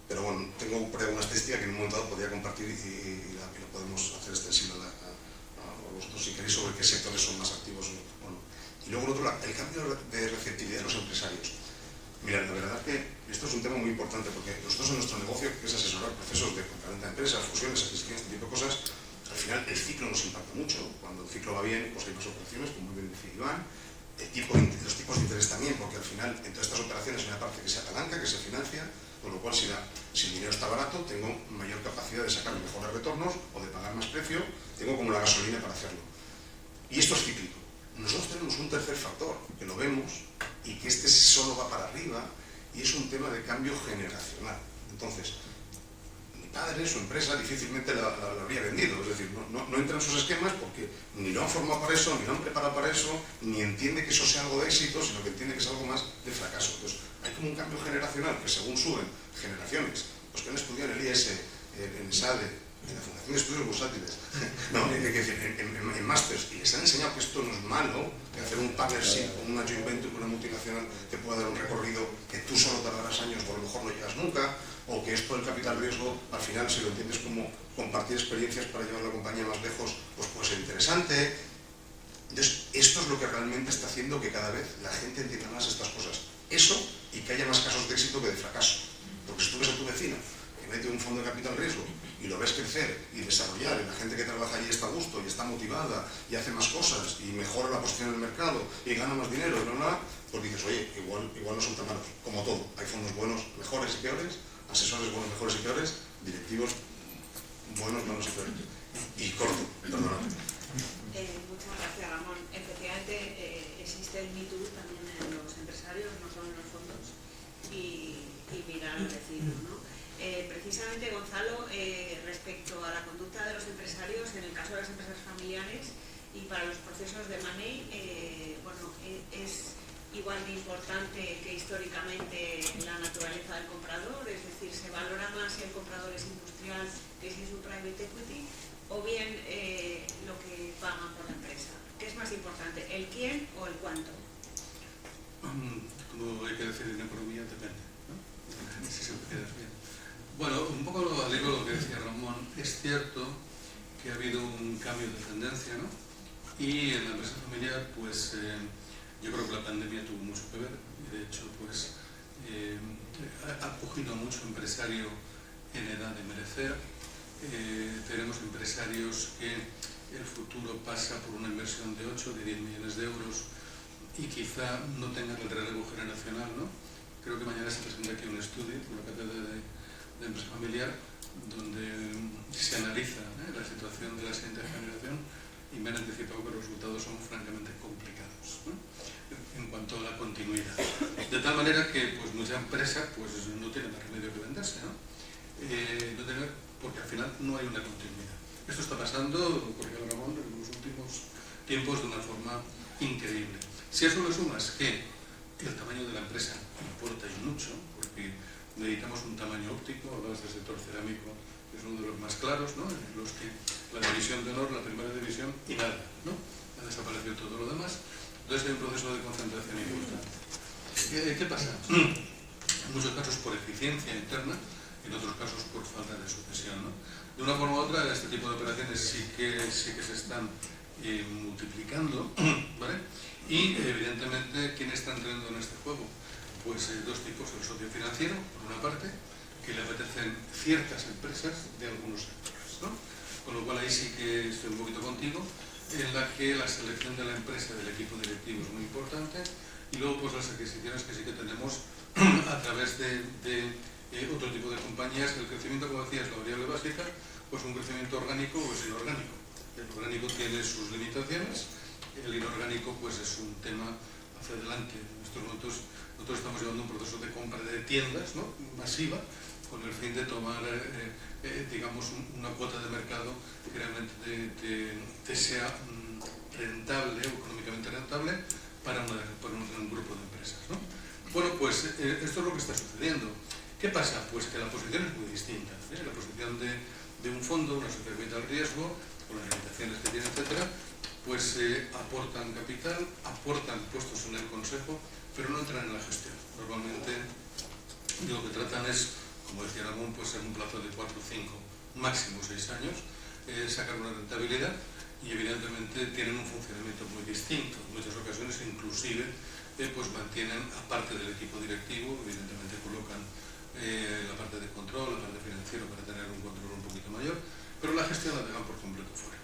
Pero bueno, tengo por ahí una estadística que en un momento dado podría compartir y lo podemos hacer extensible a vosotros si queréis sobre qué sectores son más activos o no. Y luego el otro, el cambio de receptividad de los empresarios. Mira, la verdad que esto es un tema muy importante porque nosotros en nuestro negocio, que es asesorar procesos de compraventa de empresas, fusiones, adquisiciones, este tipo de cosas, al final el ciclo nos impacta mucho. Cuando el ciclo va bien, pues hay más operaciones, como muy bien decía Iván. Los tipos de interés también, porque al final en todas estas operaciones hay una parte que se apalanca, que se financia, con lo cual si el dinero está barato, tengo mayor capacidad de sacar mejores retornos o de pagar más precio, tengo como la gasolina para hacerlo. Y esto es cíclico. Nosotros tenemos un tercer factor, que lo vemos, y que este solo va para arriba, y es un tema de cambio generacional. Entonces, mi padre, su empresa, difícilmente la habría vendido, es decir, no entra en sus esquemas porque ni lo han formado para eso, ni lo han preparado para eso, ni entiende que eso sea algo de éxito, sino que entiende que es algo más de fracaso. Entonces, hay como un cambio generacional que según suben generaciones, los que han estudiado en el IES, en el SADE, en la Fundación de Estudios Bursátiles, en másters, y les han enseñado que esto no es malo, que hacer un partnership con una joint venture, con una multinacional, te puede dar un recorrido que tú solo tardarás años o a lo mejor no llegas nunca, o que esto del capital riesgo, al final, si lo entiendes como compartir experiencias para llevar la compañía más lejos, pues puede ser interesante. Entonces, esto es lo que realmente está haciendo que cada vez la gente entienda más estas cosas. Eso, y que haya más casos de éxito que de fracaso. Porque si tú ves a tu vecino que mete un fondo de capital riesgo y lo ves crecer y desarrollar, y la gente que trabaja allí está a gusto y está motivada y hace más cosas y mejora la posición en el mercado y gana más dinero, pues dices, oye, igual no son tan malos. Como todo, hay fondos buenos, mejores y peores, asesores buenos, mejores y peores, directivos buenos, malos y peores. Y corto, perdóname. Muchas gracias, Ramón. Efectivamente, existe el Me Too también en los empresarios, no solo en los fondos, y mirar al vecino, ¿no? Precisamente, Gonzalo, respecto a la conducta de los empresarios, en el caso de las empresas familiares y para los procesos de money, es igual de importante que históricamente la naturaleza del comprador, es decir, se valora más si el comprador es industrial que si es un private equity, o bien lo que pagan por la empresa. ¿Qué es más importante, el quién o el cuánto? Como hay que decir en economía, depende, ¿no? Si se me queda bien. Bueno, un poco al hilo de lo que decía Ramón, es cierto que ha habido un cambio de tendencia, ¿no? Y en la empresa familiar, pues yo creo que la pandemia tuvo mucho que ver, y de hecho, pues ha cogido mucho empresario en edad de merecer. Tenemos empresarios que el futuro pasa por una inversión de 8, de 10 millones de euros y quizá no tengan el relevo generacional, ¿no? Creo que mañana se presenta aquí un estudio por la cátedra de empresa familiar donde se analiza la situación de la siguiente generación y me han anticipado que los resultados son francamente complicados, ¿no?, en cuanto a la continuidad. De tal manera que pues, mucha empresa pues, no tiene más remedio que venderse, ¿no? Porque al final no hay una continuidad. Esto está pasando, por Ramón, en los últimos tiempos de una forma increíble. Si a eso le sumas que el tamaño de la empresa importa y mucho, porque necesitamos un tamaño óptico, hablabas del sector cerámico, que es uno de los más claros, ¿no?, en los que la división de honor, la primera división y nada, ¿no?, ha desaparecido todo lo demás. Entonces hay un proceso de concentración importante. ¿Qué pasa? En muchos casos por eficiencia interna, en otros casos por falta de sucesión, ¿no? De una forma u otra, este tipo de operaciones sí que se están multiplicando, ¿vale? Y evidentemente, ¿quién está entrando en este juego? Pues dos tipos: el socio financiero, por una parte, que le apetecen ciertas empresas de algunos sectores, ¿no? Con lo cual ahí sí que estoy un poquito contigo, en la que la selección de la empresa, del equipo directivo, es muy importante, y luego pues las adquisiciones que sí que tenemos a través de otro tipo de compañías. El crecimiento, como decías, la variable básica, pues un crecimiento orgánico o es inorgánico. El orgánico tiene sus limitaciones, el inorgánico pues es un tema hacia adelante. En estos momentos nosotros estamos llevando un proceso de compra de tiendas, ¿no?, masiva, con el fin de tomar, digamos, una cuota de mercado que realmente te sea rentable, o económicamente rentable, para un grupo de empresas, ¿no? Bueno, pues esto es lo que está sucediendo. ¿Qué pasa? Pues que la posición es muy distinta, ¿eh? La posición de un fondo, una sociedad de capital riesgo, con las limitaciones que tiene, etcétera, pues aportan capital, aportan puestos en el consejo, pero no entran en la gestión. Normalmente lo que tratan es, como decía Ramón, pues en un plazo de 4, 5, máximo 6 años, sacar una rentabilidad, y evidentemente tienen un funcionamiento muy distinto. En muchas ocasiones inclusive pues mantienen, aparte del equipo directivo, evidentemente colocan la parte de control, la parte financiera, para tener un control un poquito mayor, pero la gestión la dejan por completo fuera.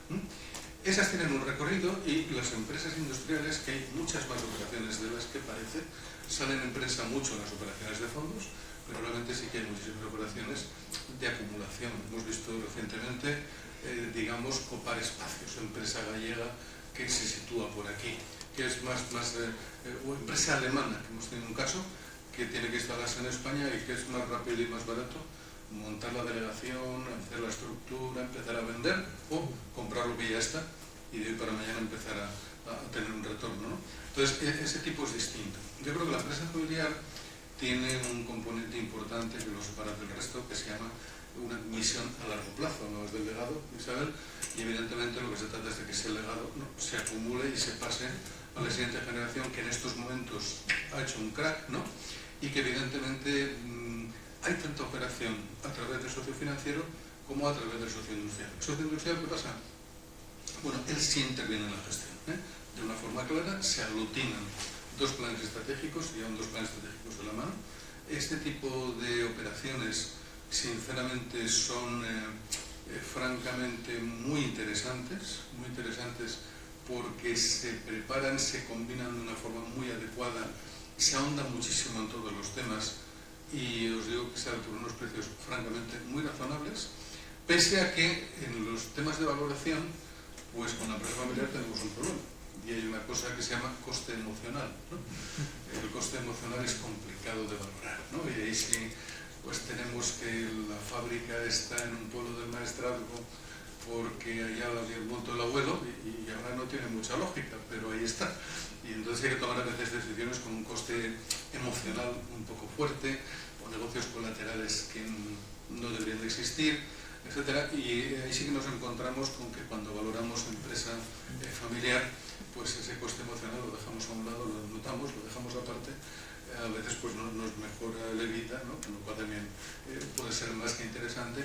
Esas tienen un recorrido, y las empresas industriales, que hay muchas más operaciones de las que parece, salen en prensa mucho en las operaciones de fondos, pero realmente sí que hay muchísimas operaciones de acumulación. Hemos visto recientemente, digamos, Copar Espacios, empresa gallega que se sitúa por aquí, que es o empresa alemana, que hemos tenido un caso, que tiene que instalarse en España y que es más rápido y más barato montar la delegación, hacer la estructura, empezar a vender, o comprar lo que ya está y de hoy para mañana empezar a tener un retorno, ¿no? Entonces, ese tipo es distinto. Yo creo que la empresa familiar tiene un componente importante que lo separa del resto, que se llama una misión a largo plazo, no es del legado, Isabel, y evidentemente lo que se trata es de que ese legado, ¿no?, se acumule y se pase a la siguiente generación, que en estos momentos ha hecho un crack, ¿no?, y que evidentemente hay tanta operación a través del socio financiero como a través del socio industrial. ¿El socio industrial qué pasa? Bueno, él sí interviene en la gestión, de una forma clara, se aglutinan dos planes estratégicos, y llevan dos planes estratégicos de la mano. Este tipo de operaciones, sinceramente, son francamente muy interesantes, porque se preparan, se combinan de una forma muy adecuada, se ahonda muchísimo en todos los temas, y os digo que sale por unos precios francamente muy razonables, pese a que en los temas de valoración, pues con la empresa familiar tenemos un problema, y hay una cosa que se llama coste emocional, ¿no? El coste emocional es complicado de valorar, ¿no? Y ahí sí, pues tenemos que la fábrica está en un pueblo del maestrazgo porque allá la dio el monto del abuelo, y ahora no tiene mucha lógica, pero ahí está. Y entonces hay que tomar a veces decisiones con un coste emocional un poco fuerte, o negocios colaterales que no deberían de existir, etcétera. Y ahí sí que nos encontramos con que cuando valoramos empresa familiar, pues ese coste emocional lo dejamos a un lado, lo notamos, lo dejamos aparte. A veces pues nos mejora la vida, ¿no?, con lo cual también puede ser más que interesante,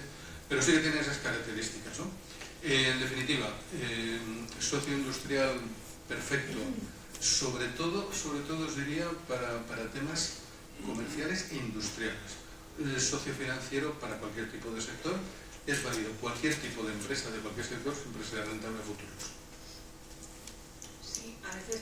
pero sí que tiene esas características, ¿no? En definitiva, socio industrial perfecto, sobre todo os diría para temas comerciales e industriales. Socio financiero para cualquier tipo de sector, es válido. Cualquier tipo de empresa de cualquier sector siempre será rentable a futuros. Sí, a veces